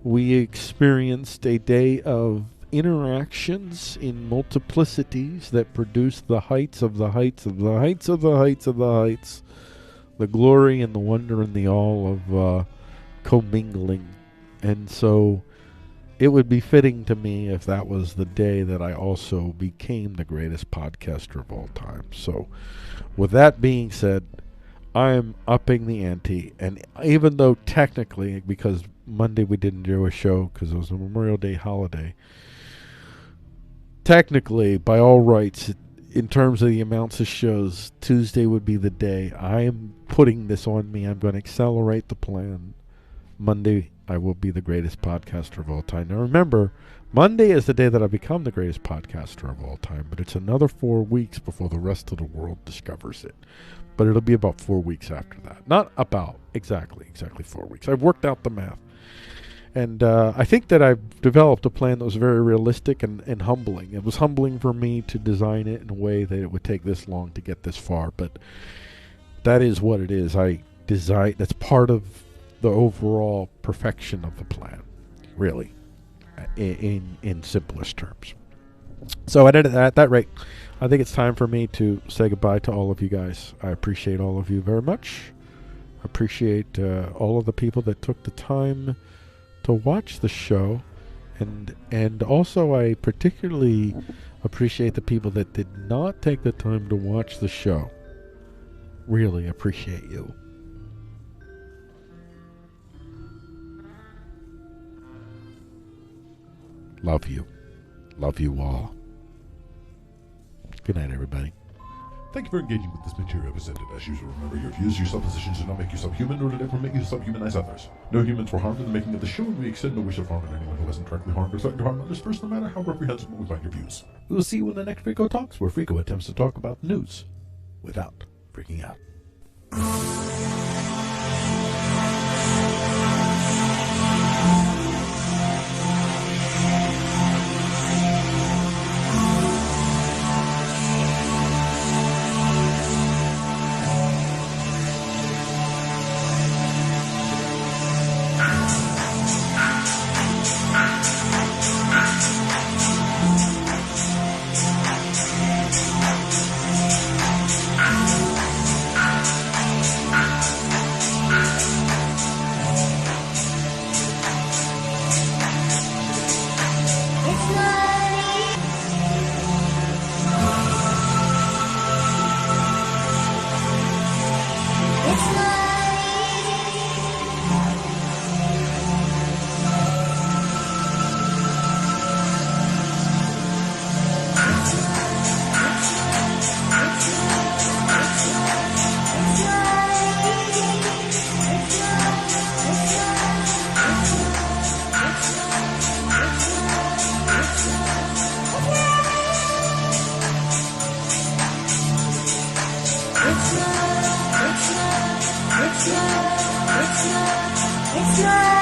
we experienced a day of interactions in multiplicities that produce the heights of the heights of the heights of the heights of the heights, the glory and the wonder and the awe of commingling. And so it would be fitting to me if that was the day that I also became the greatest podcaster of all time. So with that being said, I am upping the ante, and even though technically, because Monday we didn't do a show because it was a Memorial Day holiday, technically, by all rights, in terms of the amounts of shows, Tuesday would be the day. I am putting this on me. I'm going to accelerate the plan. Monday, I will be the greatest podcaster of all time. Now remember, Monday is the day that I become the greatest podcaster of all time, but it's another 4 weeks before the rest of the world discovers it. But it'll be about 4 weeks after that. Not about exactly 4 weeks. I've worked out the math. And I think that I've developed a plan that was very realistic and humbling. It was humbling for me to design it in a way that it would take this long to get this far. But that is what it is. That's part of the overall perfection of the plan, really, in simplest terms. So at that rate, I think it's time for me to say goodbye to all of you guys. I appreciate all of you very much. I appreciate all of the people that took the time to watch the show, and also I particularly appreciate the people that did not take the time to watch the show. Really appreciate you. Love you. Love you all. Good night, everybody. Thank you for engaging with this material presented. As usual, remember your views, your suppositions do not make you subhuman, nor do they permit you to subhumanize others. No humans were harmed in the making of the show, and we extend no wish of harm in anyone who hasn't directly harmed or threatened to harm others first, no matter how reprehensible we find your views. We will see you in the next Frico Talks, where Frico attempts to talk about news without freaking out. It's not